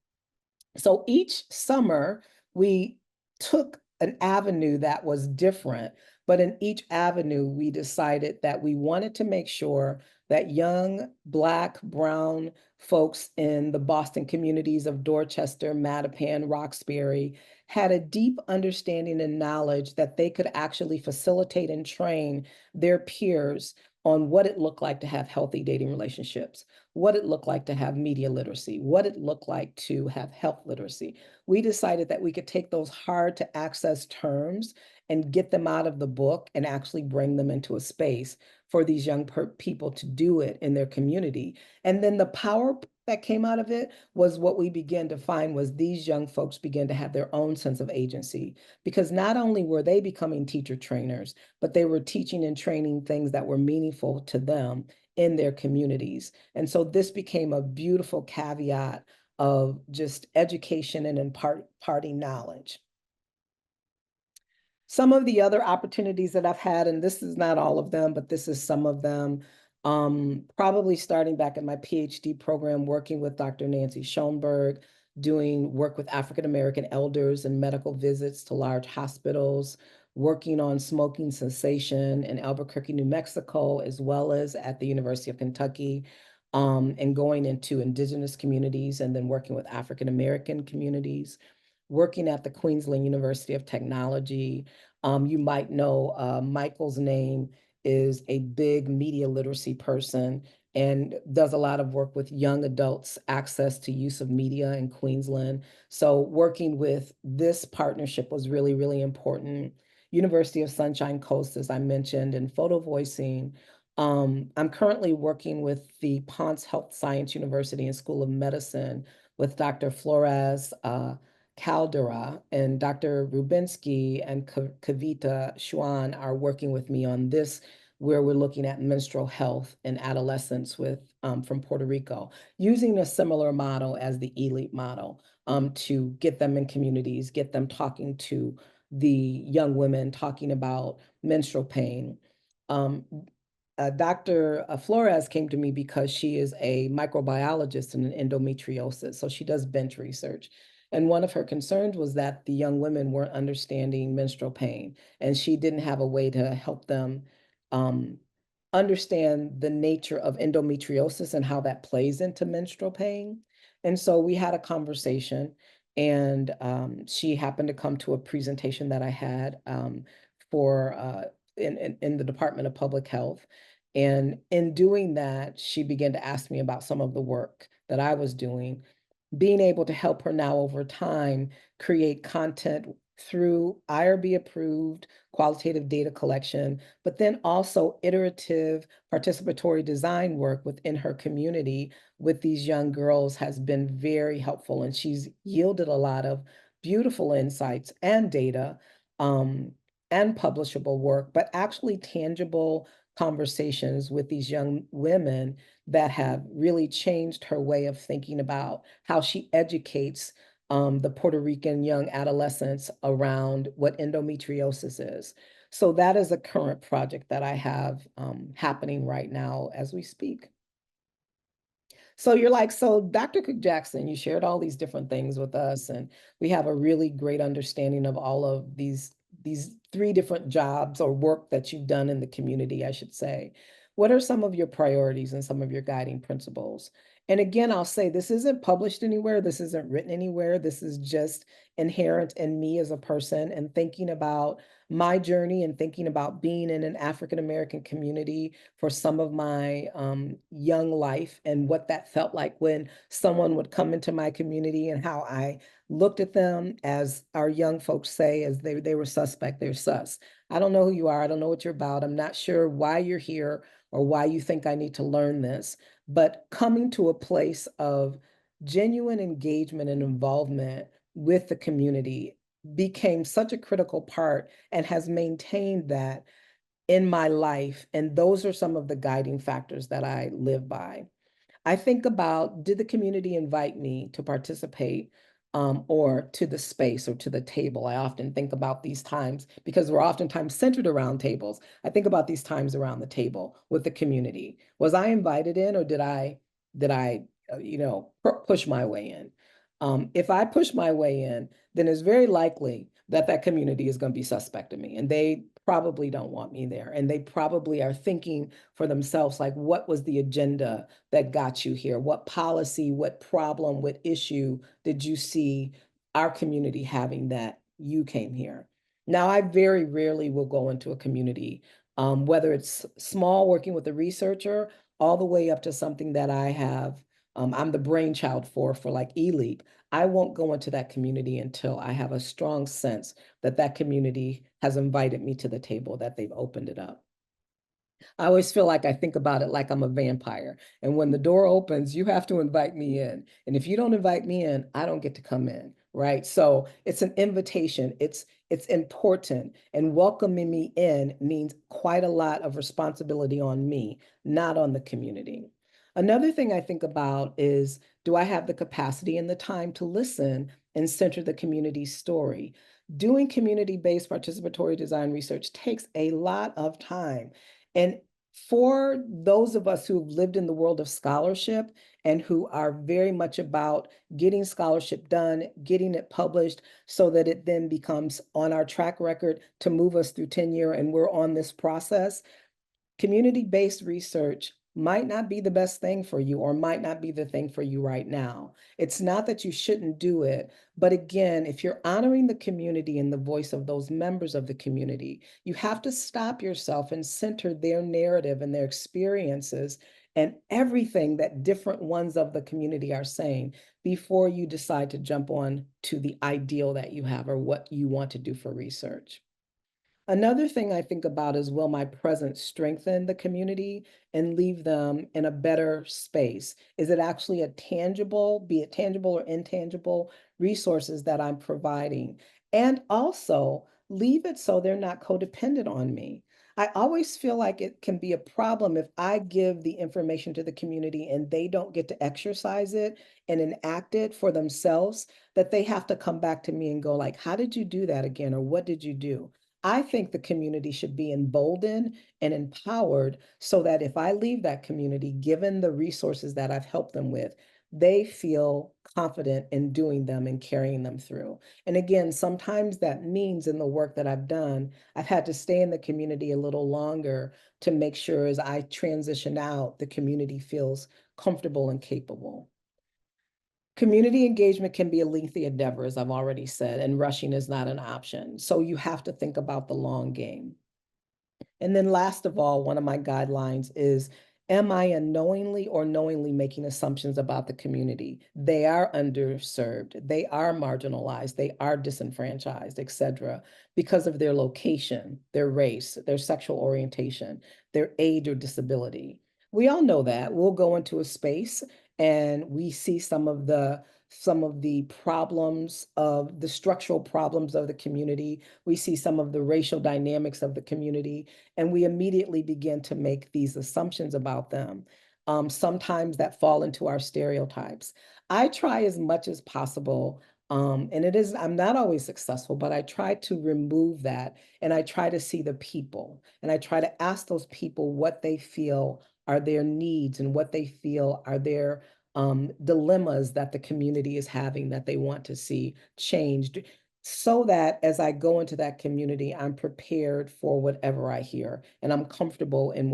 Speaker 2: So each summer, we took an avenue that was different, but in each avenue, we decided that we wanted to make sure that young Black, Brown folks in the Boston communities of Dorchester, Mattapan, Roxbury had a deep understanding and knowledge that they could actually facilitate and train their peers on what it looked like to have healthy dating relationships, what it looked like to have media literacy, what it looked like to have health literacy. We decided that we could take those hard to access terms and get them out of the book and actually bring them into a space for these young people to do it in their community. And then the power that came out of it was what we began to find was these young folks began to have their own sense of agency, because not only were they becoming teacher trainers, but they were teaching and training things that were meaningful to them in their communities. And so this became a beautiful caveat of just education and imparting knowledge. Some of the other opportunities that I've had, and this is not all of them, but this is some of them, probably starting back at my PhD program, working with Dr. Nancy Schoenberg, doing work with African American elders and medical visits to large hospitals, working on smoking cessation in Albuquerque, New Mexico, as well as at the University of Kentucky, and going into indigenous communities and then working with African American communities, working at the Queensland University of Technology. You might know Michael's name is a big media literacy person and does a lot of work with young adults, access to use of media in Queensland. So working with this partnership was really, really important. University of Sunshine Coast, as I mentioned, and photo voicing. I'm currently working with the Ponce Health Science University and School of Medicine with Dr. Flores Caldera, and Dr. Rubinsky and Kavita Schwan are working with me on this, where we're looking at menstrual health in adolescents with from Puerto Rico, using a similar model as the ELITE model to get them in communities, get them talking to the young women, talking about menstrual pain. Um, Dr. Flores came to me because she is a microbiologist in endometriosis, so she does bench research. And one of her concerns was that the young women weren't understanding menstrual pain, and she didn't have a way to help them um, understand the nature of endometriosis and how that plays into menstrual pain. And so we had a conversation, and she happened to come to a presentation that I had for in the Department of Public Health. And in doing that, she began to ask me about some of the work that I was doing, being able to help her now over time create content through IRB approved qualitative data collection, but then also iterative participatory design work within her community with these young girls has been very helpful. And she's yielded a lot of beautiful insights and data and publishable work, but actually tangible conversations with these young women that have really changed her way of thinking about how she educates the Puerto Rican young adolescents around what endometriosis is. So that is a current project that I have happening right now as we speak. So you're like, so Dr. Cooke-Jackson, you shared all these different things with us, and we have a really great understanding of all of these three different jobs or work that you've done in the community, I should say. What are some of your priorities and some of your guiding principles? And again, I'll say this isn't published anywhere, this isn't written anywhere, this is just inherent in me as a person and thinking about my journey and thinking about being in an African American community for some of my young life and what that felt like when someone would come into my community and how I looked at them, as our young folks say, as they were suspect, they're sus. I don't know who you are. I don't know what you're about. I'm not sure why you're here, or why you think I need to learn this, but coming to a place of genuine engagement and involvement with the community became such a critical part and has maintained that in my life. And those are some of the guiding factors that I live by. I think about, did the community invite me to participate or to the space or to the table? I often think about these times because we're oftentimes centered around tables. I think about these times around the table with the community. Was I invited in, or did I push my way in? If I push my way in, then it's very likely that that community is going to be suspect of me, and they probably don't want me there. And they probably are thinking for themselves, like, what was the agenda that got you here? What policy, what problem, what issue did you see our community having that you came here? Now, I very rarely will go into a community, whether it's small, working with a researcher, all the way up to something that I'm the brainchild for like eLeap. I won't go into that community until I have a strong sense that that community has invited me to the table, that they've opened it up. I always feel like I think about it like I'm a vampire. And when the door opens, you have to invite me in. And if you don't invite me in, I don't get to come in, right? So it's an invitation. It's important. And welcoming me in means quite a lot of responsibility on me, not on the community. Another thing I think about is, do I have the capacity and the time to listen and center the community's story? Doing community-based participatory design research takes a lot of time. And for those of us who've lived in the world of scholarship and who are very much about getting scholarship done, getting it published so that it then becomes on our track record to move us through tenure and we're on this process, community-based research might not be the best thing for you, or might not be the thing for you right now. It's not that you shouldn't do it, but again, if you're honoring the community and the voice of those members of the community, you have to stop yourself and center their narrative and their experiences and everything that different ones of the community are saying before you decide to jump on to the ideal that you have or what you want to do for research. Another thing I think about is, will my presence strengthen the community and leave them in a better space? Is it actually a tangible, be it tangible or intangible, resources that I'm providing? And also leave it so they're not codependent on me. I always feel like it can be a problem if I give the information to the community and they don't get to exercise it and enact it for themselves, that they have to come back to me and go like, how did you do that again? Or what did you do? I think the community should be emboldened and empowered so that if I leave that community, given the resources that I've helped them with, they feel confident in doing them and carrying them through. And again, sometimes that means in the work that I've done, I've had to stay in the community a little longer to make sure as I transition out, the community feels comfortable and capable. Community engagement can be a lengthy endeavor, as I've already said, and rushing is not an option. So you have to think about the long game. And then last of all, one of my guidelines is, am I unknowingly or knowingly making assumptions about the community? They are underserved, they are marginalized, they are disenfranchised, et cetera, because of their location, their race, their sexual orientation, their age or disability. We all know that. We'll go into a space and we see some of the problems of the structural problems of the community. We see some of the racial dynamics of the community, and we immediately begin to make these assumptions about them, sometimes that fall into our stereotypes. I try as much as possible, I'm not always successful, but I try to remove that and I try to see the people and I try to ask those people what they feel are their needs and what they feel are their dilemmas that the community is having that they want to see changed, so that as I go into that community, I'm prepared for whatever I hear and I'm comfortable in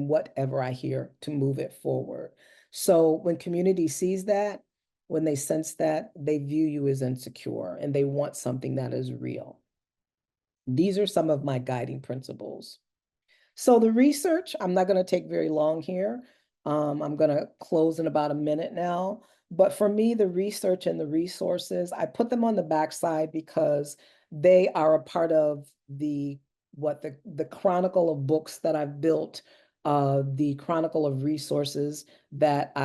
Speaker 2: whatever I hear to move it forward. So when community sees that, when they sense that, they view you as insecure and they want something that is real. These are some of my guiding principles. So the research, I'm not going to take very long here. I'm going to close in about a minute now. But for me, the research and the resources, I put them on the backside because they are a part of the chronicle of books that I've built the chronicle of resources that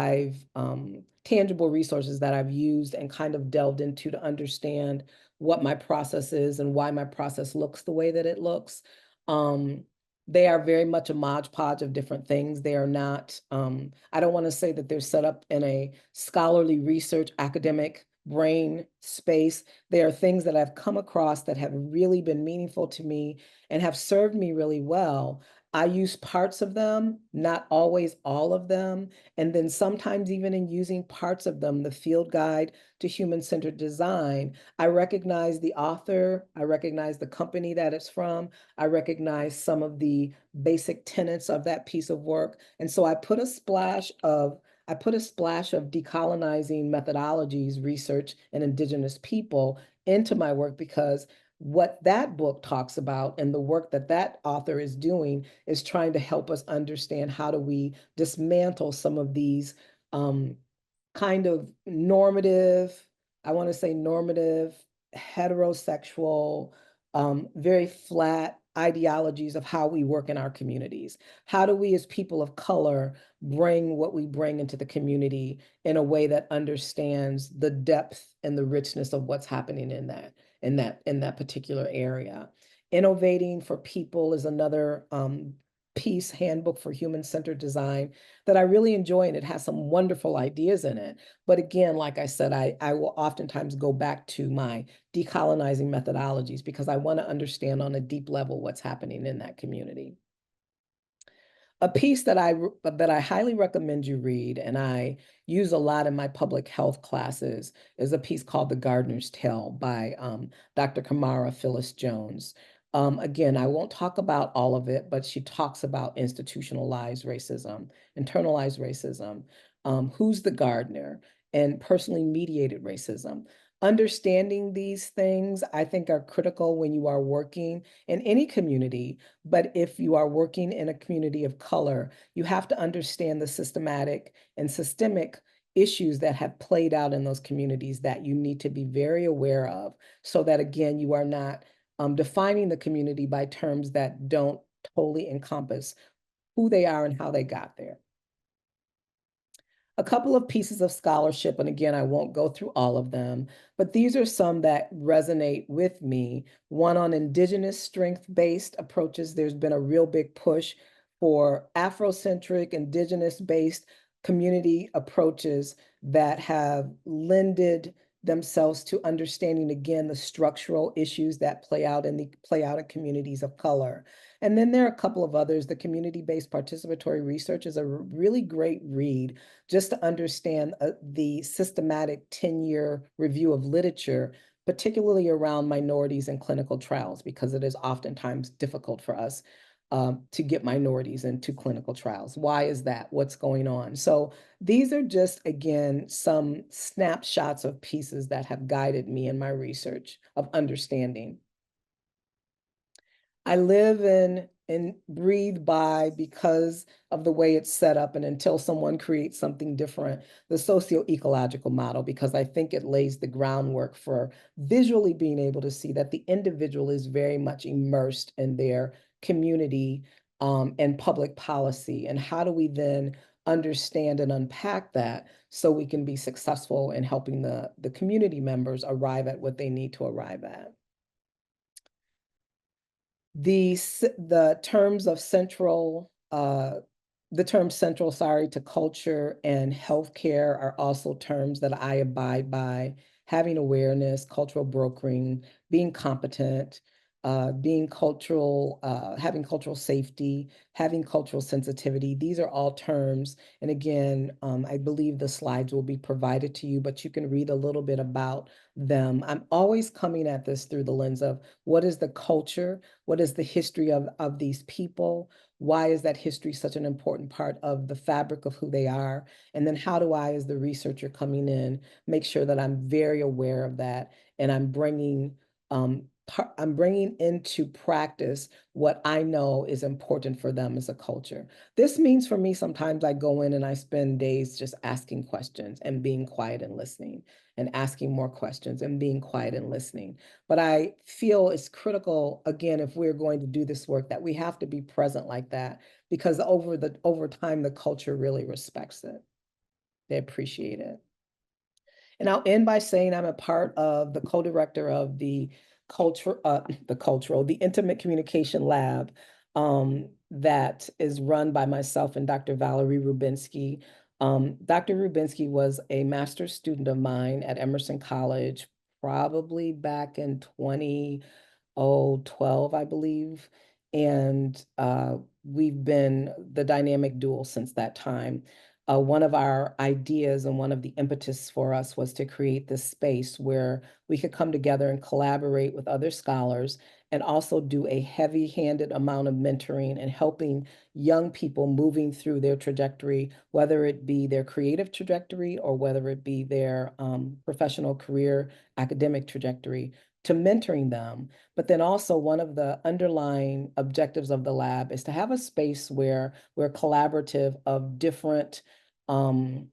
Speaker 2: tangible resources that I've used and kind of delved into to understand what my process is and why my process looks the way that it looks. They are very much a modge podge of different things. They are not, I don't want to say that they're set up in a scholarly research academic brain space. They are things that I've come across that have really been meaningful to me and have served me really well. I use parts of them, not always all of them. And then sometimes even in using parts of them, the field guide to human-centered design, I recognize the author, I recognize the company that it's from, I recognize some of the basic tenets of that piece of work. And so I put a splash of decolonizing methodologies, research, and Indigenous people into my work because what that book talks about and the work that that author is doing is trying to help us understand how do we dismantle some of these kind of normative, I want to say normative, heterosexual, very flat ideologies of how we work in our communities. How do we as people of color bring what we bring into the community in a way that understands the depth and the richness of what's happening in that particular area? Innovating for People is another piece, Handbook for Human-Centered Design, that I really enjoy, and it has some wonderful ideas in it. But again, like I said, I will oftentimes go back to my decolonizing methodologies because I want to understand on a deep level what's happening in that community. A piece that I highly recommend you read, and I use a lot in my public health classes, is a piece called The Gardener's Tale by Dr. Kamara Phyllis Jones. Again, I won't talk about all of it, but she talks about institutionalized racism, internalized racism, who's the gardener, and personally mediated racism. Understanding these things, I think, are critical when you are working in any community. But if you are working in a community of color, you have to understand the systematic and systemic issues that have played out in those communities that you need to be very aware of so that, again, you are not defining the community by terms that don't totally encompass who they are and how they got there. A couple of pieces of scholarship, and again, I won't go through all of them, but these are some that resonate with me. One on Indigenous strength-based approaches. There's been a real big push for Afrocentric, Indigenous-based community approaches that have lended themselves to understanding, again, the structural issues that play out in communities of color. And then there are a couple of others. The community-based participatory research is a really great read just to understand the systematic 10-year review of literature, particularly around minorities in clinical trials, because it is oftentimes difficult for us to get minorities into clinical trials. Why is that? What's going on? So these are just, again, some snapshots of pieces that have guided me in my research of understanding. I live in and breathe by, because of the way it's set up, and until someone creates something different, the socio-ecological model, because I think it lays the groundwork for visually being able to see that the individual is very much immersed in their community and public policy. And how do we then understand and unpack that so we can be successful in helping the community members arrive at what they need to arrive at? The terms of central, the term central, sorry, to culture and healthcare are also terms that I abide by. Having awareness, cultural brokering, being competent, having cultural safety, having cultural sensitivity. These are all terms. And again, I believe the slides will be provided to you, but you can read a little bit about them. I'm always coming at this through the lens of what is the culture? What is the history of these people? Why is that history such an important part of the fabric of who they are? And then how do I, as the researcher coming in, make sure that I'm very aware of that and I'm bringing I'm bringing into practice what I know is important for them as a culture. This means for me, sometimes I go in and I spend days just asking questions and being quiet and listening, and asking more questions and being quiet and listening. But I feel it's critical, again, if we're going to do this work, that we have to be present like that, because over time, the culture really respects it. They appreciate it. And I'll end by saying I'm a part of the co-director of the the Intimate Communication Lab, that is run by myself and Dr. Valerie Rubinsky. Dr. Rubinsky was a master's student of mine at Emerson College, probably back in 2012, I believe. And we've been the dynamic duo since that time. One of our ideas and one of the impetus for us was to create this space where we could come together and collaborate with other scholars, and also do a heavy-handed amount of mentoring and helping young people moving through their trajectory, whether it be their creative trajectory or whether it be their professional career, academic trajectory, to mentoring them. But then also, one of the underlying objectives of the lab is to have a space where we're collaborative of um,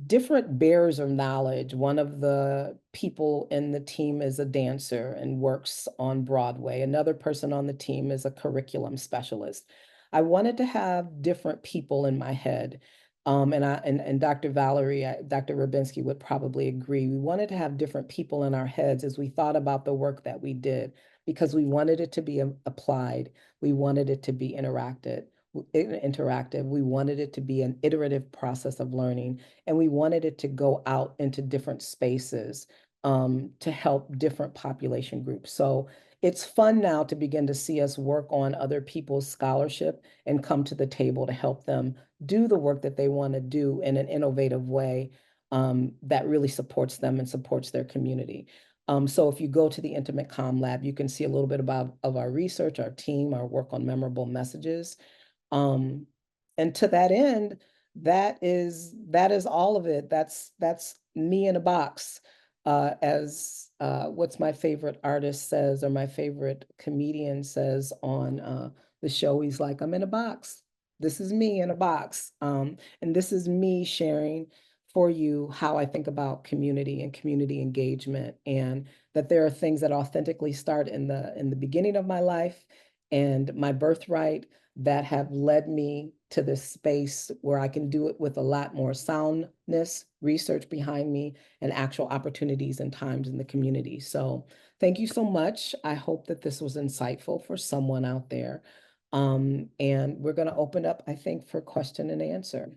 Speaker 2: different bearers of knowledge. One of the people in the team is a dancer and works on Broadway. Another person on the team is a curriculum specialist. I wanted to have different people in my head. And Dr. Dr. Rubinsky would probably agree. We wanted to have different people in our heads as we thought about the work that we did, because we wanted it to be applied. We wanted it to be interactive. We wanted it to be an iterative process of learning, and we wanted it to go out into different spaces, to help different population groups. So it's fun now to begin to see us work on other people's scholarship and come to the table to help them do the work that they want to do in an innovative way, that really supports them and supports their community. So if you go to the Intimate Comm Lab, you can see a little bit of our research, our team, our work on memorable messages. Um, and to that end, that is all of it. That's me in a box. As what's my favorite artist says, or my favorite comedian says on the show, he's like, I'm in a box. This is me in a box. And this is me sharing for you how I think about community and community engagement, and that there are things that authentically start in the beginning of my life and my birthright, that have led me to this space where I can do it with a lot more soundness, research behind me, and actual opportunities and times in the community. So thank you so much. I hope that this was insightful for someone out there. And we're going to open up, I think, for question and answer.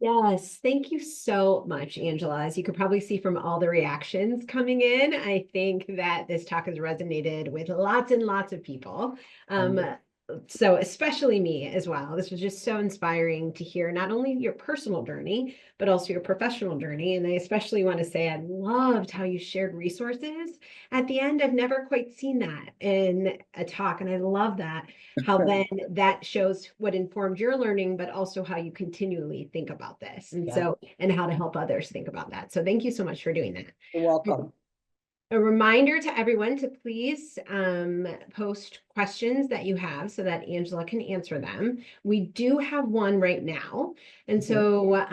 Speaker 1: Yes, thank you so much, Angela. As you could probably see from all the reactions coming in, I think that this talk has resonated with lots and lots of people. So especially me as well. This was just so inspiring to hear not only your personal journey, but also your professional journey. And I especially want to say I loved how you shared resources at the end. I've never quite seen that in a talk, and I love that. How then that shows what informed your learning, but also how you continually think about this. And
Speaker 2: Yeah,
Speaker 1: so, and how to help others think about that. So thank you so much for doing that.
Speaker 2: you're welcome.
Speaker 1: A reminder to everyone to please post questions that you have so that Angela can answer them. We do have one right now. And so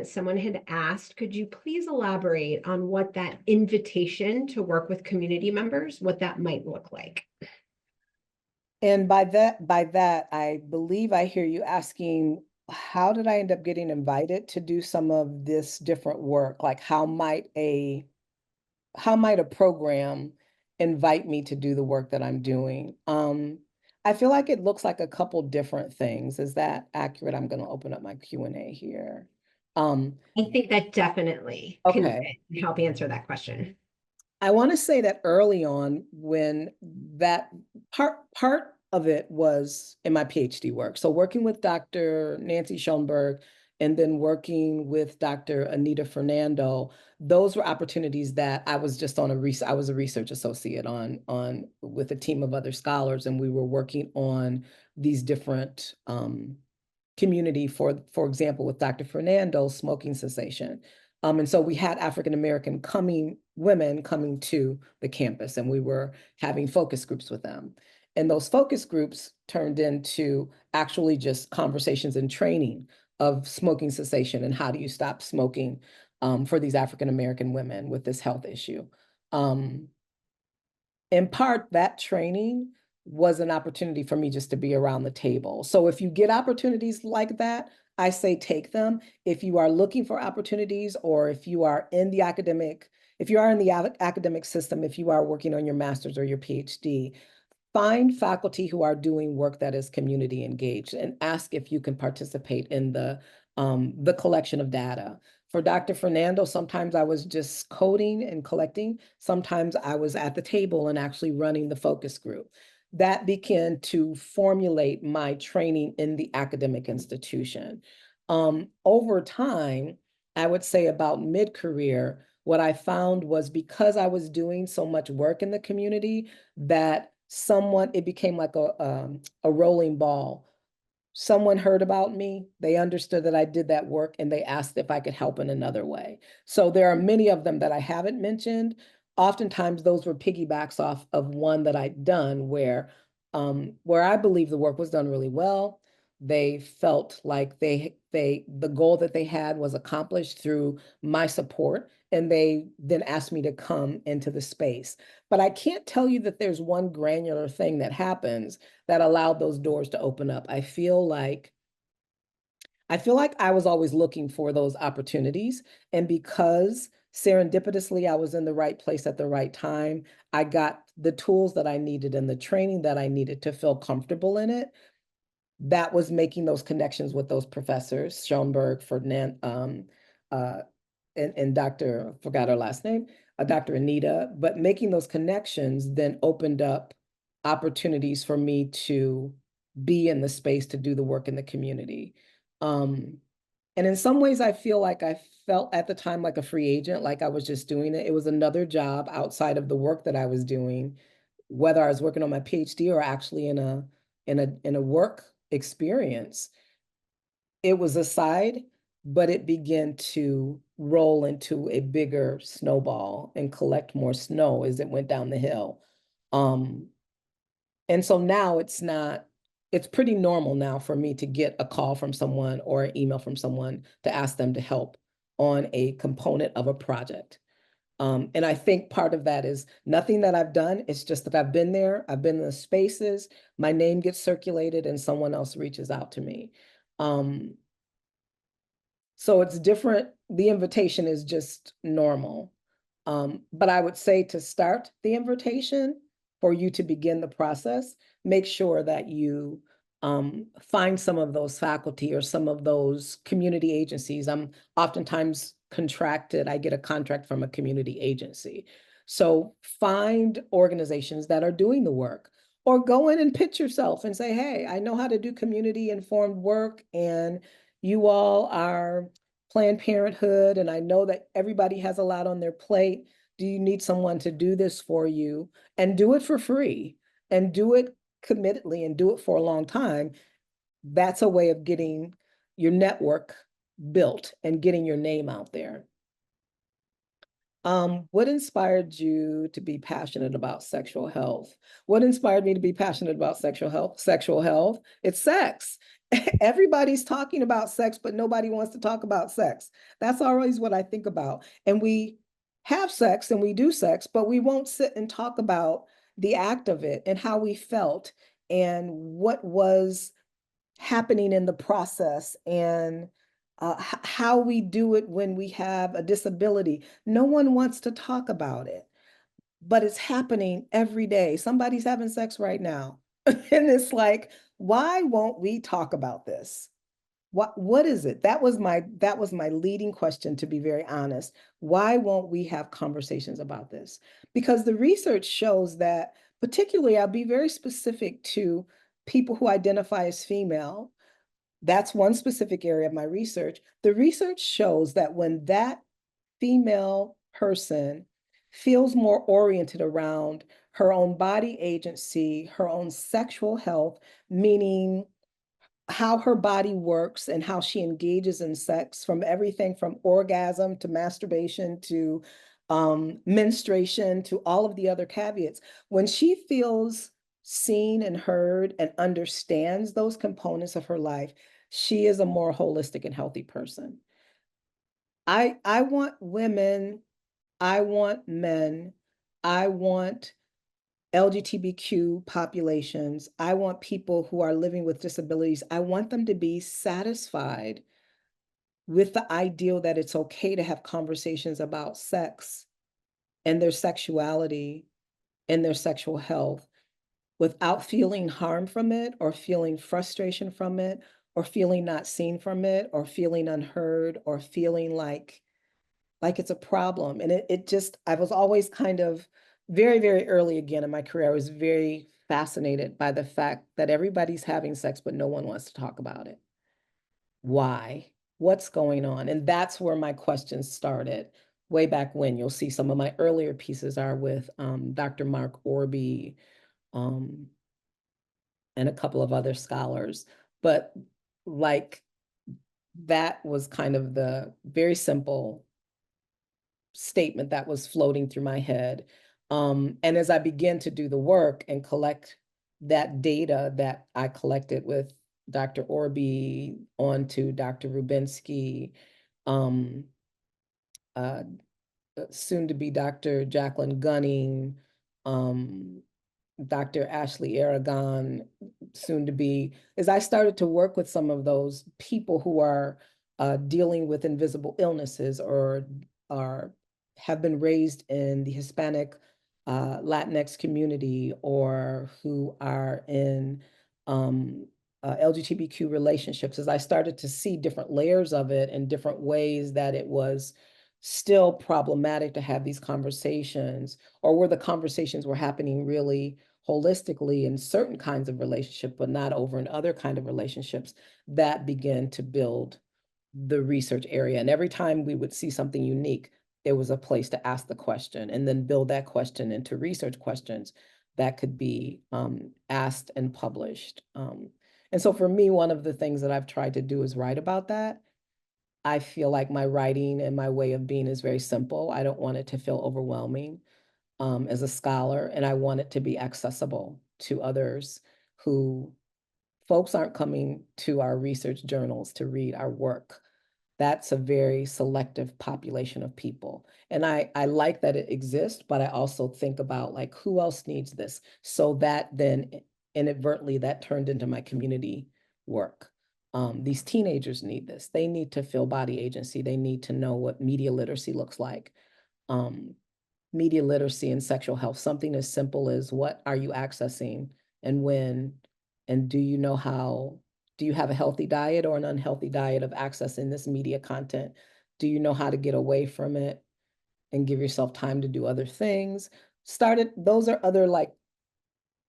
Speaker 1: someone had asked, could you please elaborate on what that invitation to work with community members, what that might look like?
Speaker 2: And by that, I believe I hear you asking, how did I end up getting invited to do some of this different work? Like, how might a program invite me to do the work that I'm doing? I feel like it looks like a couple different things. Is that accurate? I'm going to open up my Q&A here.
Speaker 1: I think that definitely can
Speaker 2: Okay.
Speaker 1: help answer that question.
Speaker 2: I want to say that early on, when that part of it was in my PhD work. So working with Dr. Nancy Schoenberg, and then working with Dr. Anita Fernando, those were opportunities that I was just I was a research associate on with a team of other scholars, and we were working on these different community, for example, with Dr. Fernando, smoking cessation. And so we had African-American women coming to the campus, and we were having focus groups with them. And those focus groups turned into actually just conversations and training of smoking cessation and how do you stop smoking for these African-American women with this health issue. In part, that training was an opportunity for me just to be around the table. So if you get opportunities like that, I say take them. If you are looking for opportunities, or if you are in the academic, if you are in the academic system, if you are working on your master's or your PhD, find faculty who are doing work that is community engaged and ask if you can participate in the collection of data. For Dr. Fernando, sometimes I was just coding and collecting. Sometimes I was at the table and actually running the focus group. That began to formulate my training in the academic institution. Over time, I would say about mid-career, what I found was because I was doing so much work in the community that it became like a rolling ball. Someone heard about me, they understood that I did that work, and they asked if I could help in another way. So there are many of them that I haven't mentioned. Oftentimes those were piggybacks off of one that I'd done where I believe the work was done really well. They felt like the goal that they had was accomplished through my support, and they then asked me to come into the space. But I can't tell you that there's one granular thing that happens that allowed those doors to open up. I feel like I was always looking for those opportunities. And because serendipitously I was in the right place at the right time, I got the tools that I needed and the training that I needed to feel comfortable in it. That was making those connections with those professors, Schoenberg, Ferdinand, uh, and Dr., forgot her last name, Dr. Anita, but making those connections then opened up opportunities for me to be in the space to do the work in the community. Um, and in some ways, I feel like I felt at the time like a free agent, like I was just doing it. It was another job outside of the work that I was doing, whether I was working on my PhD or actually in a work experience. It was a side, but it began to roll into a bigger snowball and collect more snow as it went down the hill. Um, and so now it's pretty normal now for me to get a call from someone or an email from someone to ask them to help on a component of a project. And I think part of that is nothing that I've done. It's just that I've been there, I've been in the spaces, my name gets circulated, and someone else reaches out to me. Um, so it's different. The invitation is just normal. But I would say to start the invitation, for you to begin the process, make sure that you find some of those faculty or some of those community agencies. I'm oftentimes contracted, I get a contract from a community agency. So find organizations that are doing the work, or go in and pitch yourself and say, hey, I know how to do community informed work, and you all are Planned Parenthood, and I know that everybody has a lot on their plate. Do you need someone to do this for you? And do it for free, and do it committedly, and do it for a long time. That's a way of getting your network built and getting your name out there. What inspired you to be passionate about sexual health? What inspired me to be passionate about sexual health? Sexual health, it's sex. Everybody's talking about sex, but nobody wants to talk about sex. That's always what I think about. And we have sex and we do sex, but we won't sit and talk about the act of it and how we felt and what was happening in the process, and how we do it when we have a disability. No one wants to talk about it, but it's happening every day. Somebody's having sex right now. And it's like, why won't we talk about this? What is it? That was my leading question, to be very honest. Why won't we have conversations about this? Because the research shows that, particularly, I'll be very specific to people who identify as female. That's one specific area of my research. The research shows that when that female person feels more oriented around her own body agency, her own sexual health, meaning how her body works and how she engages in sex, from everything from orgasm to masturbation to menstruation to all of the other caveats. When she feels seen and heard and understands those components of her life, she is a more holistic and healthy person. I want women, I want men, I want LGBTQ populations, I want people who are living with disabilities, I want them to be satisfied with the ideal that it's okay to have conversations about sex and their sexuality and their sexual health without feeling harm from it or feeling frustration from it or feeling not seen from it or feeling unheard or feeling like it's a problem. And it just, I was always kind of very, very early again in my career, I was very fascinated by the fact that everybody's having sex, but no one wants to talk about it. Why? What's going on? And that's where my questions started way back when. You'll see some of my earlier pieces are with Dr. Mark Orby um, and a couple of other scholars. But like that was kind of the very simple statement that was floating through my head. And as I began to do the work and collect that data that I collected with Dr. Orby onto Dr. Rubinsky, um, uh, soon to be Dr. Jacqueline Gunning, um, Dr. Ashley Aragon, soon to be, as I started to work with some of those people who are dealing with invisible illnesses or are have been raised in the Hispanic Latinx community or who are in LGBTQ relationships, as I started to see different layers of it and different ways that it was still problematic to have these conversations, or where the conversations were happening really holistically in certain kinds of relationship, but not over in other kind of relationships, that began to build the research area. And every time we would see something unique, there was a place to ask the question and then build that question into research questions that could be asked and published. And so for me, one of the things that I've tried to do is write about that. I feel like my writing and my way of being is very simple. I don't want it to feel overwhelming as a scholar, and I want it to be accessible to others who folks aren't coming to our research journals to read our work. That's a very selective population of people. And I like that it exists, but I also think about like who else needs this? So that then inadvertently that turned into my community work. These teenagers need this. They need to feel body agency. They need to know what media literacy looks like. Um, Media literacy and sexual health, something as simple as what are you accessing and when, and do you know how, do you have a healthy diet or an unhealthy diet of accessing this media content? Do you know how to get away from it and give yourself time to do other things? Those are other like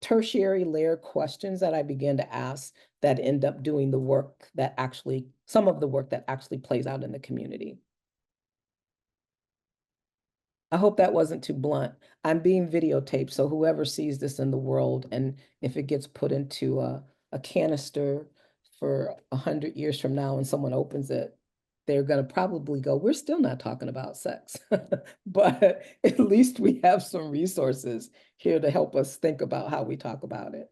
Speaker 2: tertiary layer questions that I began to ask that end up doing the work that actually, some of the work that actually plays out in the community. I hope that wasn't too blunt. I'm being videotaped, so whoever sees this in the world, and if it gets put into a canister for 100 years from now and someone opens it, they're going to probably go, we're still not talking about sex. But at least we have some resources here to help us think about how we talk about it.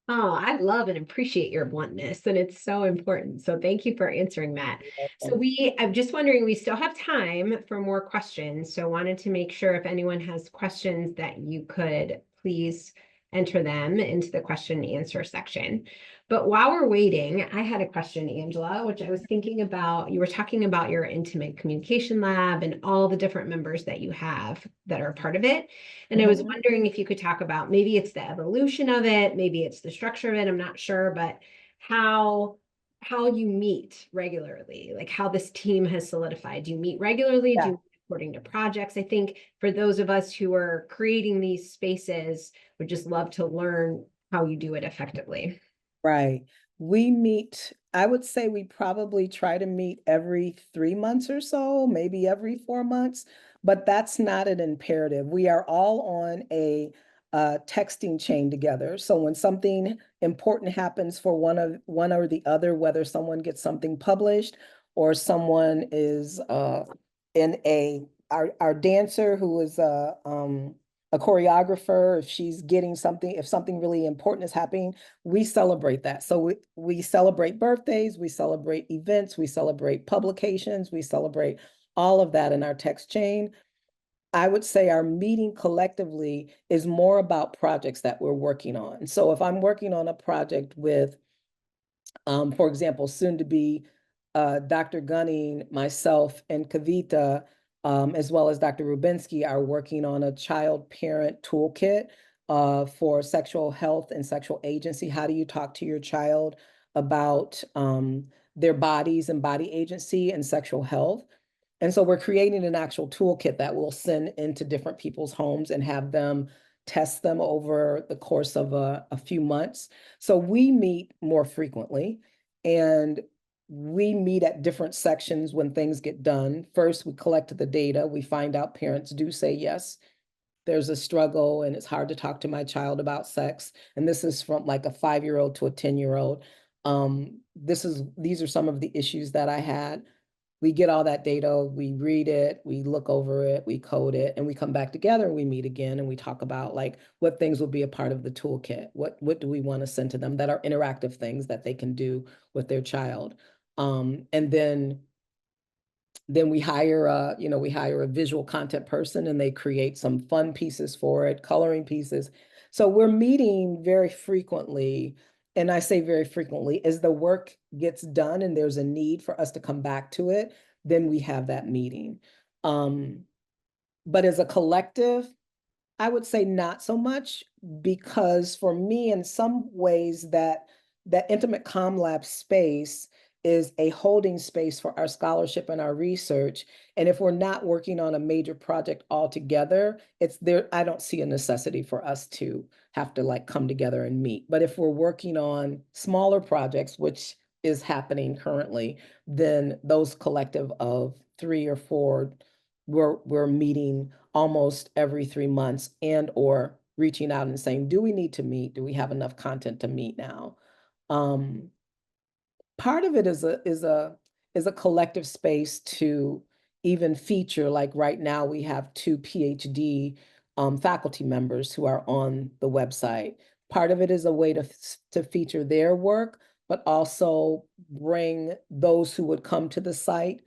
Speaker 1: Oh, I love and appreciate your bluntness, and it's so important. So thank you for answering that. So I'm just wondering, we still have time for more questions. So wanted to make sure if anyone has questions that you could please enter them into the question and answer section. But while we're waiting, I had a question, Angela, which I was thinking about. You were talking about your intimate communication lab and all the different members that you have that are a part of it. And I was
Speaker 2: Mhm.
Speaker 1: wondering if you could talk about maybe it's the evolution of it, maybe it's the structure of it, I'm not sure, but how how you meet regularly, like how this team has solidified. Do you meet regularly? Do you
Speaker 2: Yeah.
Speaker 1: meet according to projects? I think for those of us who are creating these spaces, would just love to learn how you do it effectively.
Speaker 2: Right. We meet, I would say we probably try to meet every 3 months or so, maybe every 4 months, but that's not an imperative. We are all on a texting chain together. So when something important happens for one or the other, whether someone gets something published or someone is in our dancer who is a choreographer, if she's getting something, if something really important is happening, we celebrate that. So we celebrate birthdays, we celebrate events, we celebrate publications, we celebrate all of that in our text chain. I would say our meeting collectively is more about projects that we're working on. So if I'm working on a project with, for example, soon to be Dr. Gunning, myself, and Kavita, as well as Dr. Rubinsky, are working on a child parent toolkit for sexual health and sexual agency. How do you talk to your child about their bodies and body agency and sexual health? And so we're creating an actual toolkit that we'll send into different people's homes and have them test them over the course of a few months. So we meet more frequently, and we meet at different sections when things get done. First, we collect the data. We find out parents do say, yes, there's a struggle and it's hard to talk to my child about sex. And this is from like a 5-year-old to a 10-year-old. These are some of the issues that I had. We get all that data, we read it, we look over it, we code it, and we come back together and we meet again and we talk about like what things will be a part of the toolkit. What do we want to send to them that are interactive things that they can do with their child? And then we hire a visual content person and they create some fun pieces for it, coloring pieces. So we're meeting very frequently. And I say very frequently, as the work gets done and there's a need for us to come back to it, then we have that meeting. But as a collective, I would say not so much, because for me, in some ways, that intimate comm lab space is a holding space for our scholarship and our research. And if we're not working on a major project altogether, it's there. I don't see a necessity for us to have to like come together and meet. But if we're working on smaller projects, which is happening currently, then those collective of 3 or 4, we're meeting almost every 3 months and or reaching out and saying, do we need to meet? Do we have enough content to meet now? Part of it is a collective space to even feature, like right now we have 2 PhD faculty members who are on the website. Part of it is a way to feature their work, but also bring those who would come to the site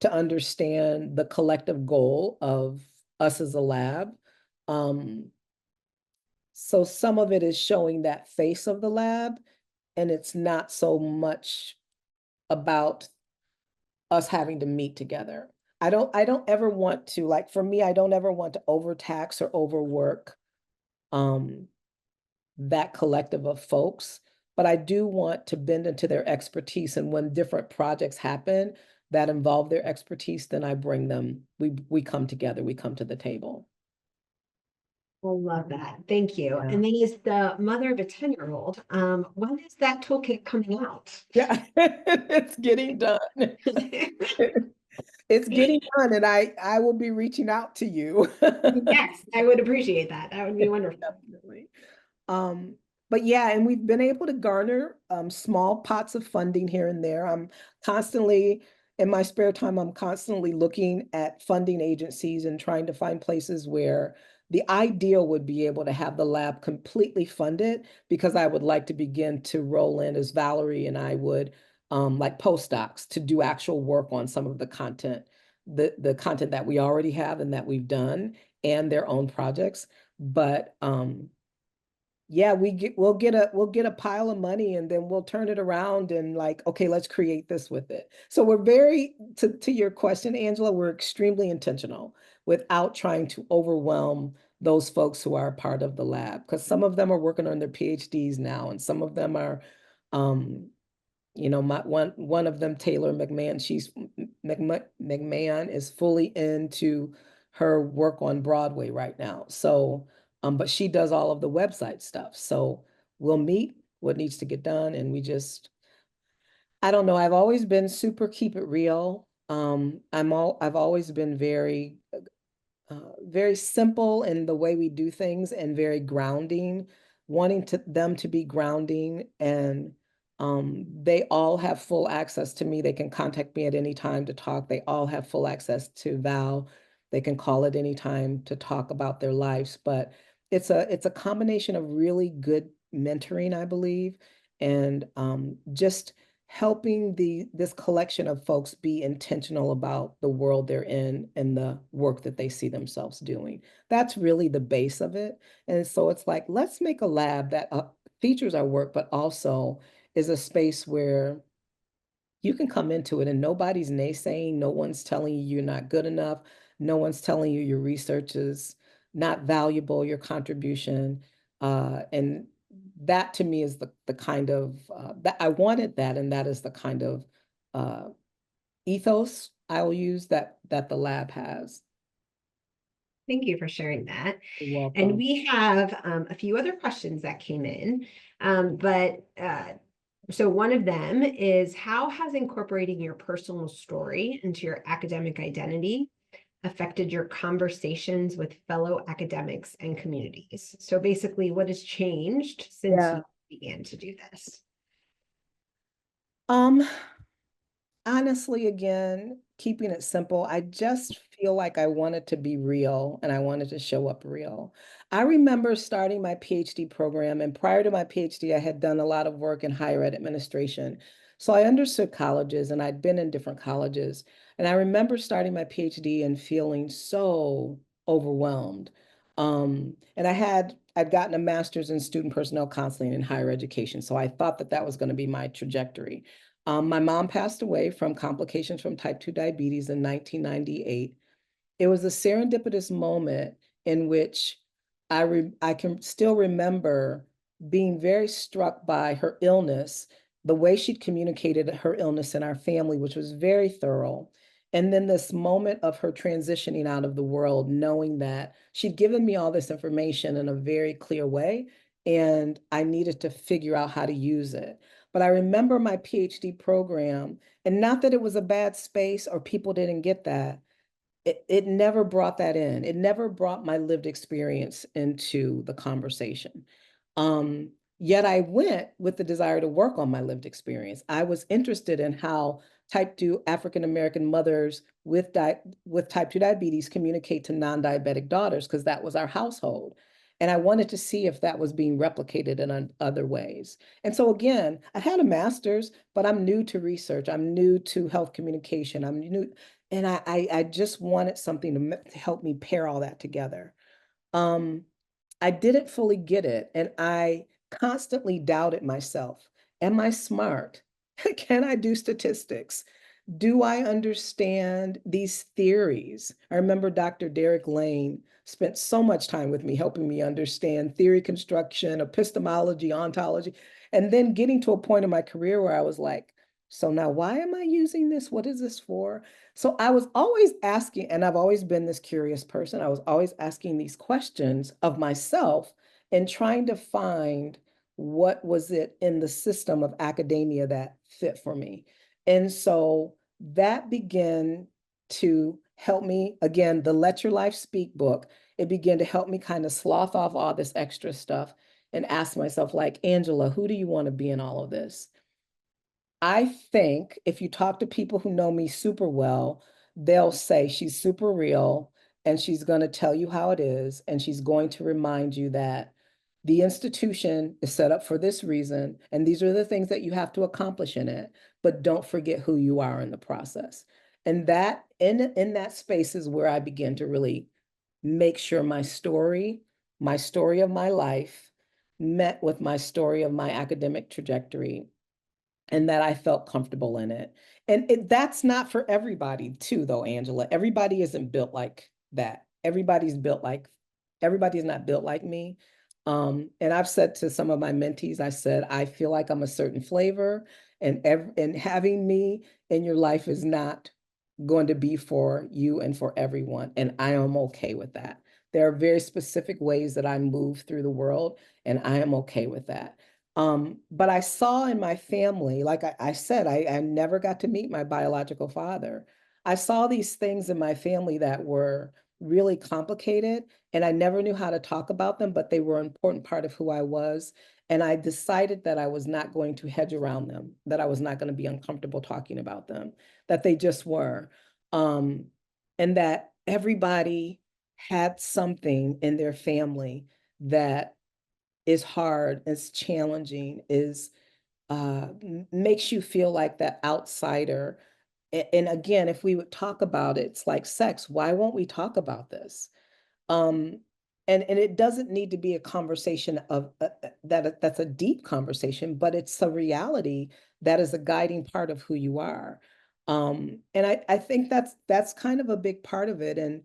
Speaker 2: to understand the collective goal of us as a lab. So some of it is showing that face of the lab, and it's not so much about us having to meet together. I don't ever want to, like, for me, I don't ever want to overtax or overwork um that collective of folks, but I do want to bend into their expertise. And when different projects happen that involve their expertise, then I bring them, we come together, we come to the table.
Speaker 1: I love that. Thank you.
Speaker 2: Yeah.
Speaker 1: And then as the mother of a 10-year-old, when is that toolkit coming out?
Speaker 2: Yeah, it's getting done. It's getting done, and I will be reaching out to you.
Speaker 1: Yes, I would appreciate that. That would be wonderful.
Speaker 2: Definitely. Um, but yeah, and we've been able to garner small pots of funding here and there. I'm constantly, in my spare time, I'm constantly looking at funding agencies and trying to find places where the ideal would be able to have the lab completely funded, because I would like to begin to roll in, as Valerie and I would, like postdocs to do actual work on some of the content, the content that we already have and that we've done, and their own projects. But yeah, we'll get a pile of money and then we'll turn it around and like, okay, let's create this with it. So we're very, to your question, Angela, we're extremely intentional without trying to overwhelm those folks who are a part of the lab, because some of them are working on their PhDs now, and some of them are, um, my one of them, Taylor McMahon, McMahon is fully into her work on Broadway right now. So, but she does all of the website stuff. So we'll meet what needs to get done, and I don't know. I've always been super keep it real. I've always been very very simple in the way we do things and very grounding, wanting them to be grounding. And they all have full access to me. They can contact me at any time to talk. They all have full access to Val. They can call at any time to talk about their lives. But it's a combination of really good mentoring, I believe, and just helping this collection of folks be intentional about the world they're in and the work that they see themselves doing. That's really the base of it. And so it's like, let's make a lab that features our work, but also is a space where you can come into it and nobody's naysaying, no one's telling you you're not good enough, no one's telling you your research is not valuable, your contribution. And that to me is the kind of that I wanted that, and that is the kind of uh, ethos I will use that the lab has.
Speaker 1: Thank you for sharing that.
Speaker 2: You're
Speaker 1: And
Speaker 2: welcome.
Speaker 1: we have a few other questions that came in, but so one of them is, how has incorporating your personal story into your academic identity affected your conversations with fellow academics and communities? So basically, what has changed since
Speaker 2: Yeah.
Speaker 1: you began to do this?
Speaker 2: Um, Honestly, again, keeping it simple, I just feel like I wanted to be real and I wanted to show up real. I remember starting my PhD program, and prior to my PhD, I had done a lot of work in higher ed administration. So I understood colleges and I'd been in different colleges. And I remember starting my PhD and feeling so overwhelmed. And I'd gotten a master's in student personnel counseling in higher education. So I thought that that was going to be my trajectory. My mom passed away from complications from type 2 diabetes in 1998. It was a serendipitous moment in which I can still remember being very struck by her illness, the way she'd communicated her illness in our family, which was very thorough. And then this moment of her transitioning out of the world, knowing that she'd given me all this information in a very clear way, and I needed to figure out how to use it. But I remember my PhD program, and not that it was a bad space or people didn't get that, it never brought that in. It never brought my lived experience into the conversation. Um, Yet I went with the desire to work on my lived experience. I was interested in how type 2 African American mothers with type 2 diabetes communicate to non-diabetic daughters, because that was our household. And I wanted to see if that was being replicated in other ways. And so again, I had a master's, but I'm new to research. I'm new to health communication. I'm new, and I just wanted something to help me pair all that together. Um, I didn't fully get it, and I constantly doubted myself. Am I smart? Can I do statistics? Do I understand these theories? I remember Dr. Derek Lane spent so much time with me helping me understand theory construction, epistemology, ontology, and then getting to a point in my career where I was like, so now why am I using this? What is this for? So I was always asking, and I've always been this curious person. I was always asking these questions of myself and trying to find what was it in the system of academia that fit for me. And so that began to help me, again, the Let Your Life Speak book, it began to help me kind of slough off all this extra stuff and ask myself, like, Angela, who do you want to be in all of this? I think if you talk to people who know me super well, they'll say she's super real and she's going to tell you how it is. And she's going to remind you that the institution is set up for this reason. And these are the things that you have to accomplish in it. But don't forget who you are in the process. And that in that space is where I begin to really make sure my story of my life, met with my story of my academic trajectory, and that I felt comfortable in it. And that's not for everybody too, though, Angela. Everybody isn't built like that. Everybody's not built like me. And I've said to some of my mentees, I said, I feel like I'm a certain flavor, and having me in your life is not going to be for you and for everyone. And I am okay with that. There are very specific ways that I move through the world, and I am okay with that. But I saw in my family, like I said, I never got to meet my biological father. I saw these things in my family that were really complicated, and I never knew how to talk about them, but they were an important part of who I was. And I decided that I was not going to hedge around them, that I was not going to be uncomfortable talking about them, that they just were. Um, and that everybody had something in their family that is hard, is challenging, is makes you feel like that outsider. And again, if we would talk about it, it's like sex. Why won't we talk about this? Um, and it doesn't need to be a conversation of that's a deep conversation, but it's a reality that is a guiding part of who you are. And I think that's kind of a big part of it. And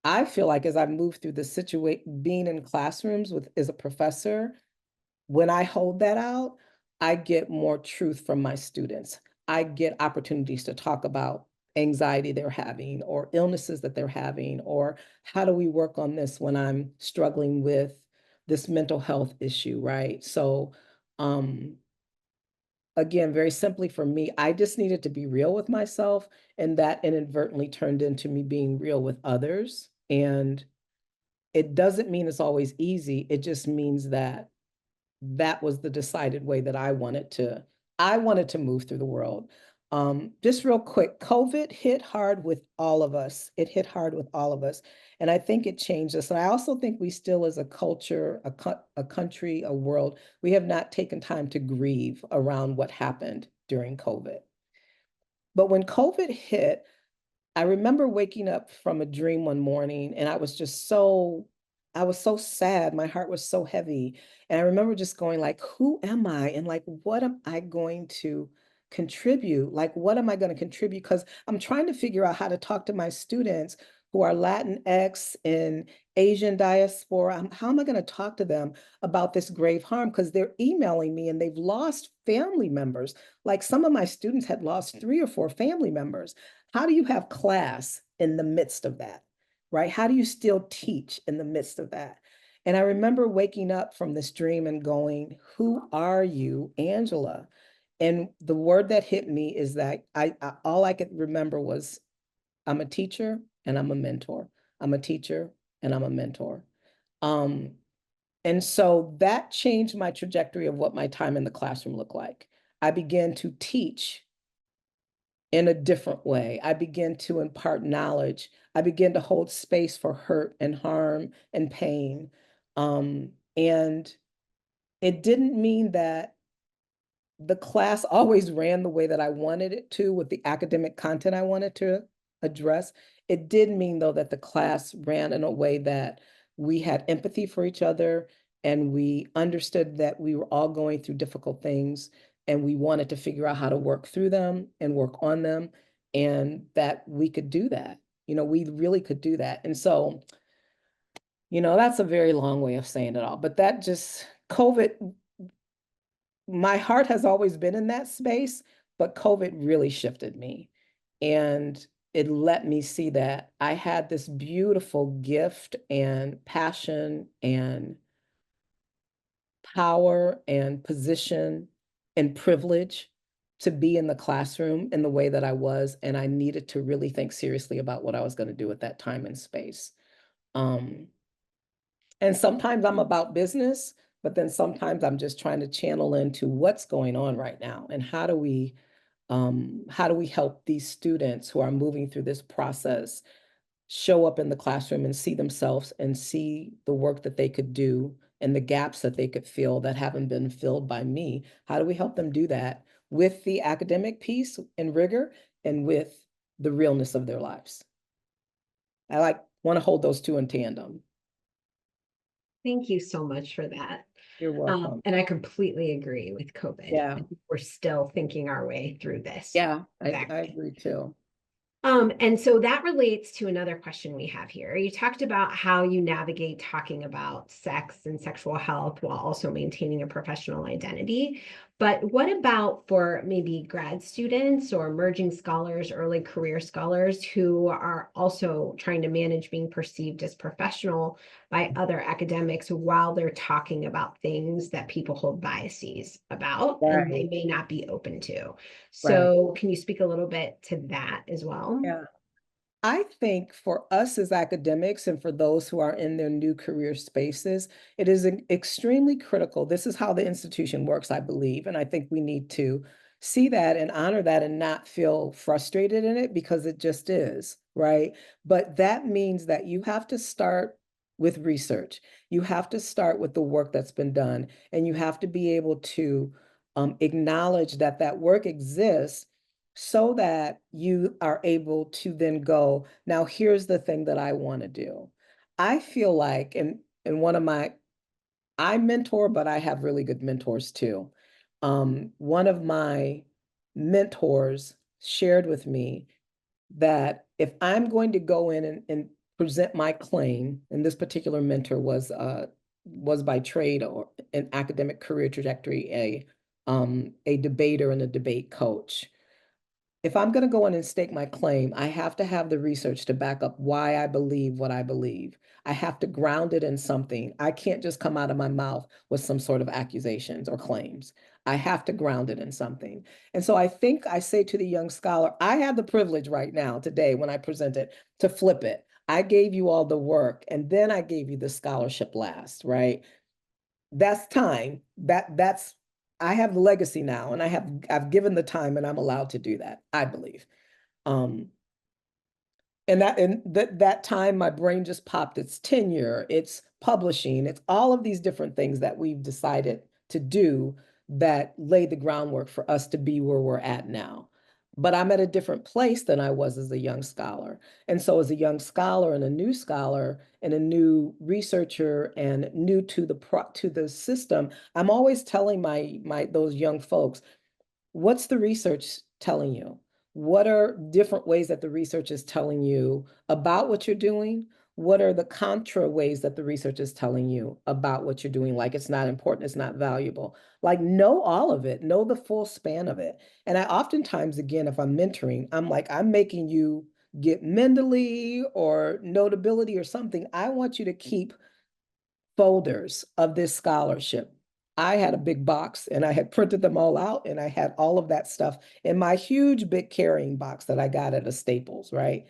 Speaker 2: I feel like as I've moved through the situation, being in classrooms with as a professor, when I hold that out, I get more truth from my students. I get opportunities to talk about anxiety they're having or illnesses that they're having, or how do we work on this when I'm struggling with this mental health issue, right? So, um, again, very simply for me, I just needed to be real with myself, and that inadvertently turned into me being real with others. And it doesn't mean it's always easy. It just means that that was the decided way that I wanted to move through the world. Just real quick, COVID hit hard with all of us. It hit hard with all of us. And I think it changed us. And I also think we still, as a culture, a country, a world, we have not taken time to grieve around what happened during COVID. But when COVID hit, I remember waking up from a dream one morning and I was so sad. My heart was so heavy. And I remember just going like, who am I? And like, what am I going to contribute? Like, what am I going to contribute? Because I'm trying to figure out how to talk to my students who are Latinx and Asian diaspora. How am I going to talk to them about this grave harm? Because they're emailing me and they've lost family members. Like some of my students had lost 3 or 4 family members. How do you have class in the midst of that, right? How do you still teach in the midst of that? And I remember waking up from this dream and going, who are you, Angela? And the word that hit me is that all I could remember was I'm a teacher and I'm a mentor. I'm a teacher and I'm a mentor. Um, and so that changed my trajectory of what my time in the classroom looked like. I began to teach in a different way. I begin to impart knowledge. I begin to hold space for hurt and harm and pain. And it didn't mean that the class always ran the way that I wanted it to with the academic content I wanted to address. It did mean, though, that the class ran in a way that we had empathy for each other and we understood that we were all going through difficult things and we wanted to figure out how to work through them and work on them, and that we could do that. We really could do that. And so, that's a very long way of saying it all, but that just COVID, my heart has always been in that space, but COVID really shifted me. And it let me see that I had this beautiful gift and passion and power and position and privilege to be in the classroom in the way that I was. And I needed to really think seriously about what I was going to do at that time and space. Um, and sometimes I'm about business, but then sometimes I'm just trying to channel into what's going on right now and how do we help these students who are moving through this process show up in the classroom and see themselves and see the work that they could do and the gaps that they could fill that haven't been filled by me. How do we help them do that with the academic piece and rigor and with the realness of their lives? I want to hold those two in tandem.
Speaker 1: Thank you so much for that.
Speaker 2: You're welcome.
Speaker 1: And I completely agree with COVID. I
Speaker 2: Yeah,
Speaker 1: think we're still thinking our way through this.
Speaker 2: yeah, I
Speaker 1: Exactly.
Speaker 2: agree too.
Speaker 1: And so that relates to another question we have here. You talked about how you navigate talking about sex and sexual health while also maintaining a professional identity. But what about for maybe grad students or emerging scholars, early career scholars who are also trying to manage being perceived as professional by other academics while they're talking about things that people hold biases about and they
Speaker 2: Right,
Speaker 1: may not be open to?
Speaker 2: right.
Speaker 1: So can you speak a little bit to that as well?
Speaker 2: Yeah. I think for us as academics and for those who are in their new career spaces, it is extremely critical. This is how the institution works, I believe. And I think we need to see that and honor that and not feel frustrated in it because it just is, right? But that means that you have to start with research. You have to start with the work that's been done, and you have to be able to acknowledge that that work exists so that you are able to then go, now here's the thing that I want to do. I feel like, and one of my, I mentor, but I have really good mentors too. One of my mentors shared with me that if I'm going to go in and present my claim, and this particular mentor was by trade or an academic career trajectory, a debater and a debate coach. If I'm going to go in and stake my claim, I have to have the research to back up why I believe what I believe. I have to ground it in something. I can't just come out of my mouth with some sort of accusations or claims. I have to ground it in something. And so I think I say to the young scholar, I have the privilege right now, today, when I present it, to flip it. I gave you all the work, and then I gave you the scholarship last, right? That's time. That's I have the legacy now, and I've given the time, and I'm allowed to do that, I believe. Um, and that time, my brain just popped. It's tenure, it's publishing, it's all of these different things that we've decided to do that lay the groundwork for us to be where we're at now. But I'm at a different place than I was as a young scholar. And so as a young scholar and a new scholar and a new researcher and new to the system, I'm always telling my those young folks, what's the research telling you? What are different ways that the research is telling you about what you're doing? What are the contra ways that the research is telling you about what you're doing? Like it's not important, it's not valuable. Like know all of it, know the full span of it. And I oftentimes, again, if I'm mentoring, I'm like, I'm making you get Mendeley or notability or something. I want you to keep folders of this scholarship. I had a big box and I had printed them all out and I had all of that stuff in my huge big carrying box that I got at a Staples, right?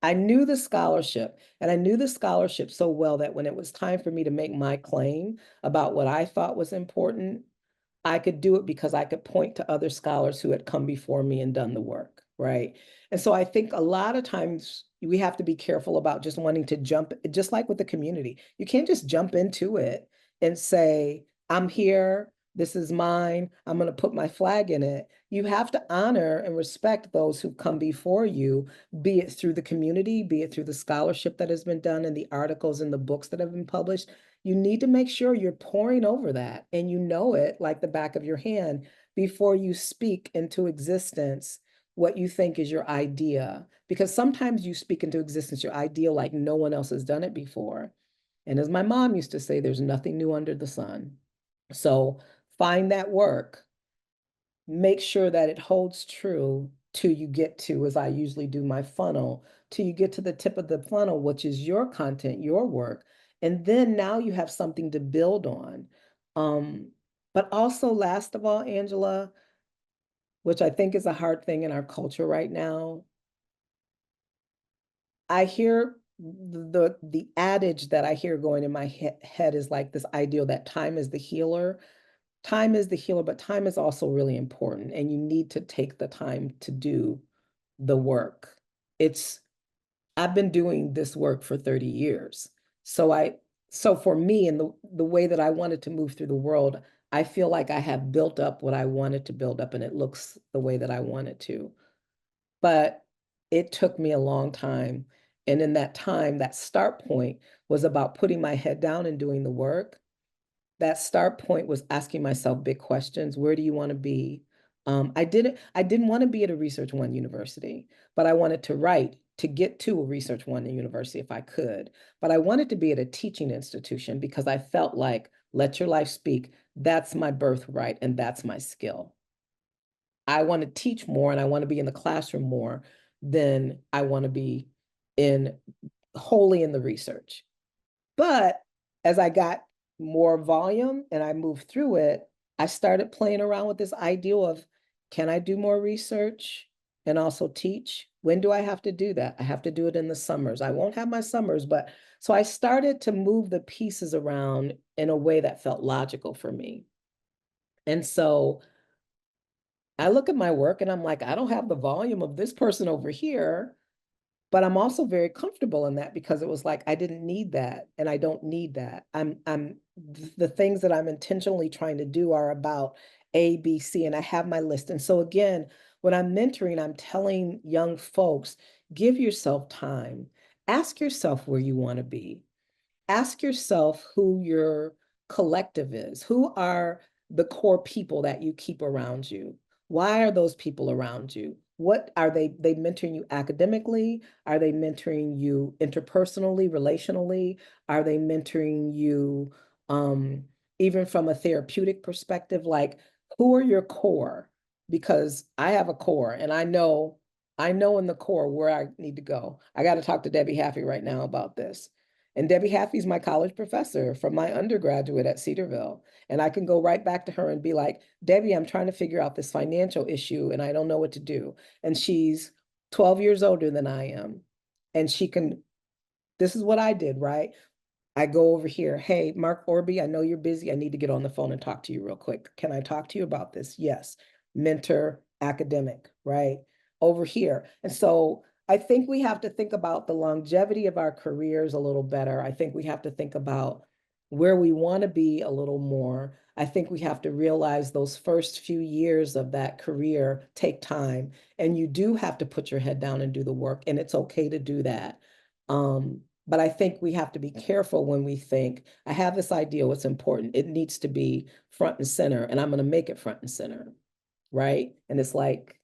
Speaker 2: I knew the scholarship and I knew the scholarship so well that when it was time for me to make my claim about what I thought was important, I could do it because I could point to other scholars who had come before me and done the work, right? And so I think a lot of times we have to be careful about just wanting to jump, just like with the community. You can't just jump into it and say, I'm here, this is mine, I'm going to put my flag in it. You have to honor and respect those who come before you, be it through the community, be it through the scholarship that has been done and the articles and the books that have been published. You need to make sure you're pouring over that and you know it like the back of your hand before you speak into existence what you think is your idea. Because sometimes you speak into existence your idea like no one else has done it before. And as my mom used to say, there's nothing new under the sun. So find that work, make sure that it holds true till you get to, as I usually do my funnel, till you get to the tip of the funnel, which is your content, your work. And then now you have something to build on. But also, last of all, Angela, which I think is a hard thing in our culture right now, I hear the adage that I hear going in my head is like this ideal that time is the healer. Time is the healer, but time is also really important, and you need to take the time to do the work. It's I've been doing this work for 30 years. So for me and the way that I wanted to move through the world, I feel like I have built up what I wanted to build up and it looks the way that I wanted to. But it took me a long time. And in that time, that start point was about putting my head down and doing the work. That start point was asking myself big questions. Where do you want to be? I didn't want to be at a Research One university, but I wanted to write to get to a Research One university if I could. But I wanted to be at a teaching institution because I felt like, let your life speak. That's my birthright and that's my skill. I want to teach more and I want to be in the classroom more than I want to be in wholly in the research. But as I got more volume and I moved through it, I started playing around with this ideal of, can I do more research and also teach. When do I have to do that? I have to do it in the summers. I won't have my summers, but so I started to move the pieces around in a way that felt logical for me. And so I look at my work and I'm like, I don't have the volume of this person over here, but I'm also very comfortable in that because it was like I didn't need that and I don't need that. The things that I'm intentionally trying to do are about A, B, C, and I have my list. And so again, when I'm mentoring, I'm telling young folks, give yourself time. Ask yourself where you want to be. Ask yourself who your collective is. Who are the core people that you keep around you? Why are those people around you? What are they mentoring you academically? Are they mentoring you interpersonally, relationally? Are they mentoring you um, even from a therapeutic perspective? Like, who are your core? Because I have a core and I know in the core where I need to go. I got to talk to Debbie Haffey right now about this. And Debbie Haffey's my college professor from my undergraduate at Cedarville. And I can go right back to her and be like, Debbie, I'm trying to figure out this financial issue and I don't know what to do. And she's 12 years older than I am. And she can, this is what I did, right? I go over here. Hey, Mark Orby, I know you're busy. I need to get on the phone and talk to you real quick. Can I talk to you about this? Yes. Mentor, academic, right? Over here. And so I think we have to think about the longevity of our careers a little better. I think we have to think about where we want to be a little more. I think we have to realize those first few years of that career take time, and you do have to put your head down and do the work, and it's okay to do that. But I think we have to be careful when we think, I have this idea, what's important. It needs to be front and center, and I'm going to make it front and center, right? And it's like,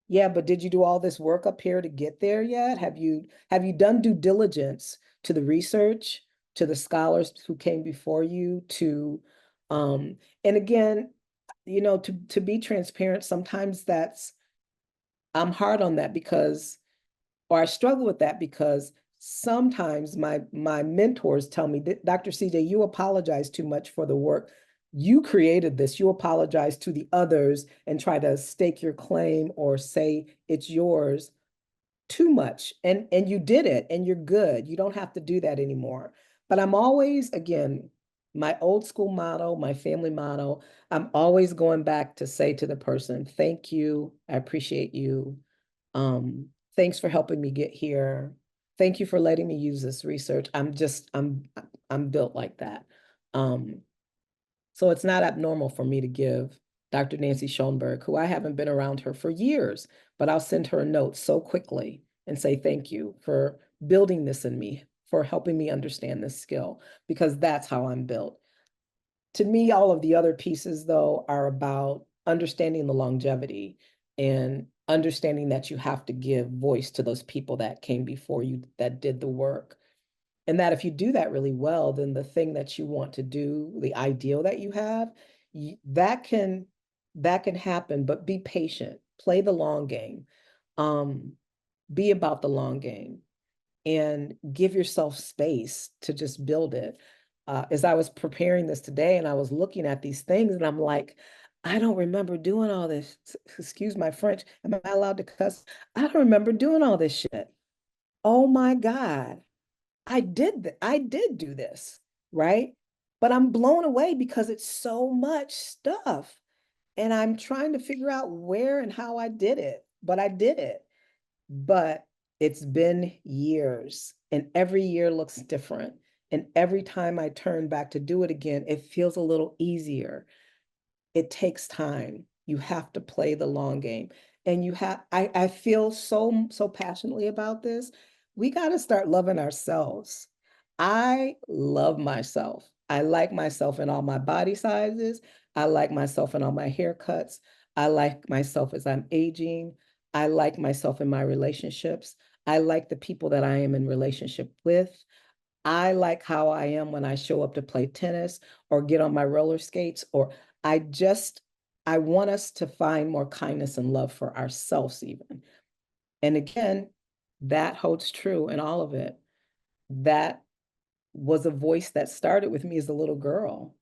Speaker 2: yeah, but did you do all this work up here to get there yet? Have you done due diligence to the research, to the scholars who came before you, to and again, to be transparent, sometimes I'm hard on that because or I struggle with that because sometimes my mentors tell me that Dr. CJ, you apologize too much for the work. You created this. You apologize to the others and try to stake your claim or say it's yours too much. And you did it and you're good. You don't have to do that anymore. But I'm always, again, my old school motto, my family motto, I'm always going back to say to the person, thank you. I appreciate you. Um, Thanks for helping me get here. Thank you for letting me use this research. I'm built like that. Um, so it's not abnormal for me to give Dr. Nancy Schoenberg, who I haven't been around her for years, but I'll send her a note so quickly and say thank you for building this in me, for helping me understand this skill, because that's how I'm built. To me, all of the other pieces, though, are about understanding the longevity and understanding that you have to give voice to those people that came before you that did the work. And that if you do that really well, then the thing that you want to do, the ideal that you have, that can happen, but be patient, play the long game, um, be about the long game and give yourself space to just build it. As I was preparing this today and I was looking at these things and I'm like, I don't remember doing all this. Excuse my French. Am I allowed to cuss? I don't remember doing all this shit. Oh my God. I did do this, right? But I'm blown away because it's so much stuff. And I'm trying to figure out where and how I did it, but I did it. But it's been years, and every year looks different. And every time I turn back to do it again, it feels a little easier. It takes time. You have to play the long game. And I feel so passionately about this. We got to start loving ourselves. I love myself. I like myself in all my body sizes. I like myself in all my haircuts. I like myself as I'm aging. I like myself in my relationships. I like the people that I am in relationship with. I like how I am when I show up to play tennis or get on my roller skates, or I just, I want us to find more kindness and love for ourselves, even. And again, that holds true in all of it. That was a voice that started with me as a little girl.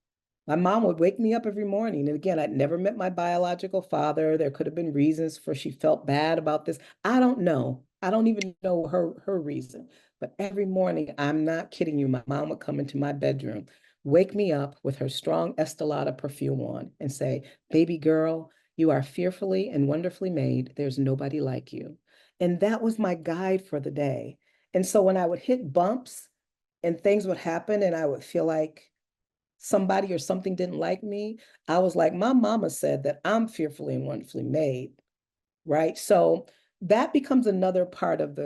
Speaker 2: My mom would wake me up every morning. And again, I'd never met my biological father. There could have been reasons for she felt bad about this. I don't know. I don't even know her reason. But every morning, I'm not kidding you, my mom would come into my bedroom, wake me up with her strong Estee Lauder perfume on and say, baby girl, you are fearfully and wonderfully made. There's nobody like you. And that was my guide for the day. And so when I would hit bumps and things would happen and I would feel like somebody or something didn't like me, I was like, my mama said that I'm fearfully and wonderfully made, right? So that becomes another part of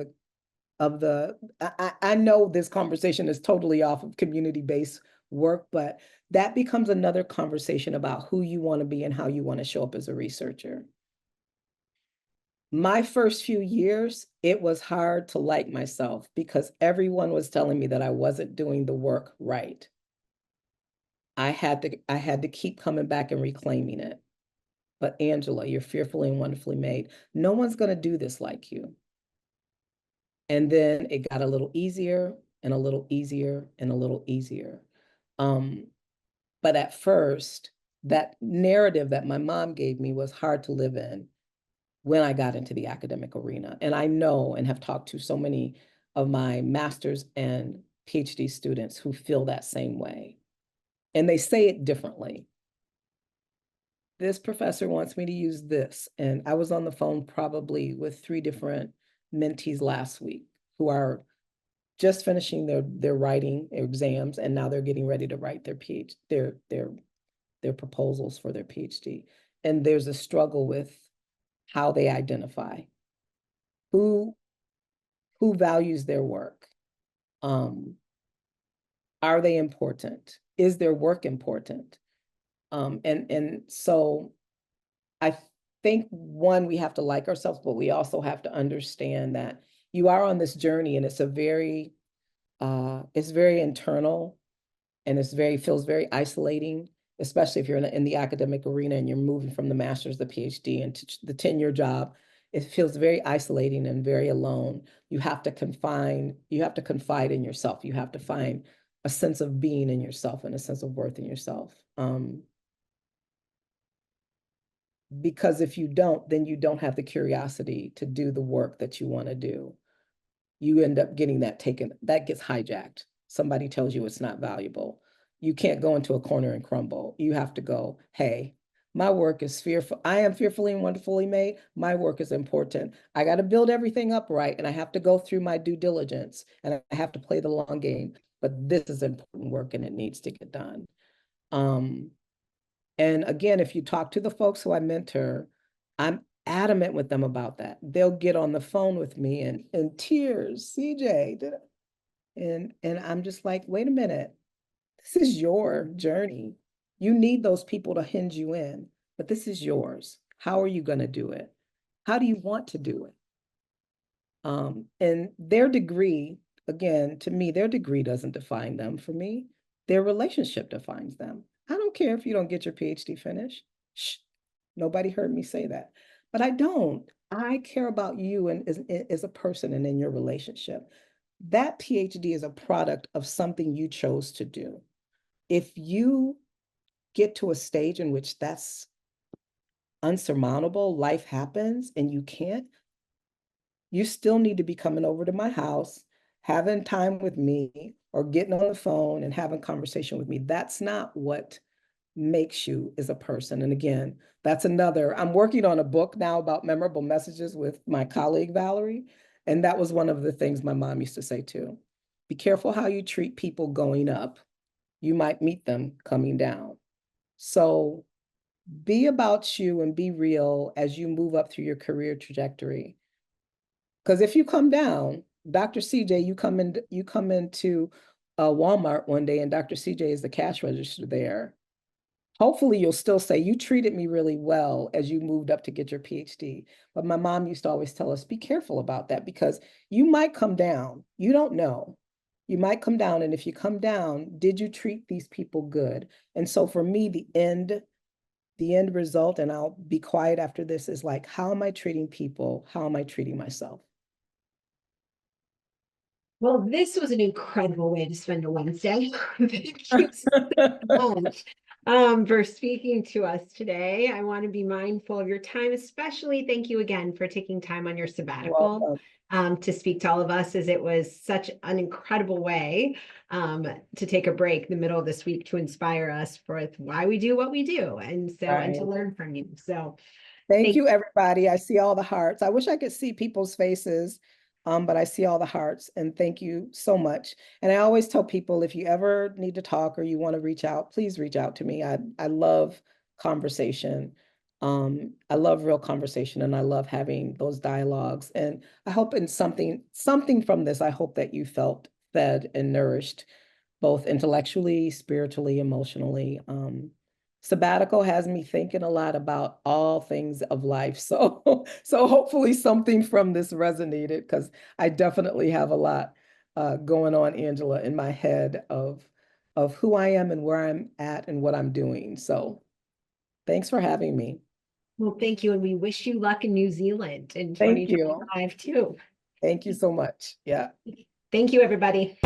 Speaker 2: I know this conversation is totally off of community-based work, but that becomes another conversation about who you want to be and how you want to show up as a researcher. My first few years, it was hard to like myself because everyone was telling me that I wasn't doing the work right. I had to keep coming back and reclaiming it. But Angela, you're fearfully and wonderfully made. No one's going to do this like you. And then it got a little easier and a little easier and a little easier. Um, but at first, that narrative that my mom gave me was hard to live in when I got into the academic arena. And I know and have talked to so many of my master's and PhD students who feel that same way. And they say it differently. This professor wants me to use this. And I was on the phone probably with 3 different mentees last week who are just finishing their writing exams, and now they're getting ready to write their PhD, their proposals for their PhD. And there's a struggle with how they identify who values their work. Are they important? Is their work important? And so I think one, we have to like ourselves, but we also have to understand that you are on this journey, and it's very internal, and feels very isolating, especially if you're in the academic arena and you're moving from the master's, the PhD, into the tenure job. It feels very isolating and very alone. You have to confide in yourself. You have to find a sense of being in yourself and a sense of worth in yourself. Because if you don't, then you don't have the curiosity to do the work that you want to do. You end up getting that gets hijacked. Somebody tells you it's not valuable. You can't go into a corner and crumble. You have to go, hey, my work is fearful. I am fearfully and wonderfully made. My work is important. I got to build everything up right, and I have to go through my due diligence, and I have to play the long game. But this is important work, and it needs to get done. And again, if you talk to the folks who I mentor, I'm adamant with them about that. They'll get on the phone with me and in tears, CJ, and I'm just like, wait a minute, this is your journey. You need those people to hinge you in, but this is yours. How are you going to do it? How do you want to do it? And their degree, again, to me, their degree doesn't define them. For me, their relationship defines them. I don't care if you don't get your PhD finished. Shh, nobody heard me say that. But I don't. I care about you and as a person and in your relationship. That PhD is a product of something you chose to do. If you get to a stage in which that's unsurmountable, life happens and you can't, you still need to be coming over to my house, having time with me, or getting on the phone and having conversation with me. That's not what makes you as a person. And again, that's another, I'm working on a book now about memorable messages with my colleague, Valerie. And that was one of the things my mom used to say too. Be careful how you treat people going up. You might meet them coming down. So be about you and be real as you move up through your career trajectory. Because if you come down, Dr. CJ, you come into Walmart one day and Dr. CJ is the cash register there. Hopefully you'll still say, you treated me really well as you moved up to get your PhD. But my mom used to always tell us, be careful about that because you might come down. You don't know. You might come down. And if you come down, did you treat these people good? And so for me, the end result, and I'll be quiet after this, is like, how am I treating people? How am I treating myself?
Speaker 1: Well, this was an incredible way to spend a Wednesday. Thank you so much. for speaking to us today. I want to be mindful of your time, especially thank you again for taking time on your sabbatical
Speaker 2: Welcome.
Speaker 1: to speak to all of us, as it was such an incredible way to take a break in the middle of this week to inspire us for why we do what we do, and so and to
Speaker 2: Right.
Speaker 1: learn from you. So
Speaker 2: Thank
Speaker 1: thank
Speaker 2: you, everybody. I see all the hearts. I wish I could see people's faces, but I see all the hearts, and thank you so much. And I always tell people, if you ever need to talk or you want to reach out, please reach out to me. I love conversation. I love real conversation, and I love having those dialogues. And I hope in something from this, I hope that you felt fed and nourished, both intellectually, spiritually, emotionally. Sabbatical has me thinking a lot about all things of life. So, so hopefully something from this resonated, because I definitely have a lot going on, Angela, in my head of who I am and where I'm at and what I'm doing. So thanks for having me.
Speaker 1: Well, thank you, and we wish you luck in New Zealand in
Speaker 2: Thank you.
Speaker 1: 2025 too.
Speaker 2: Thank you so much. Yeah.
Speaker 1: Thank you, everybody.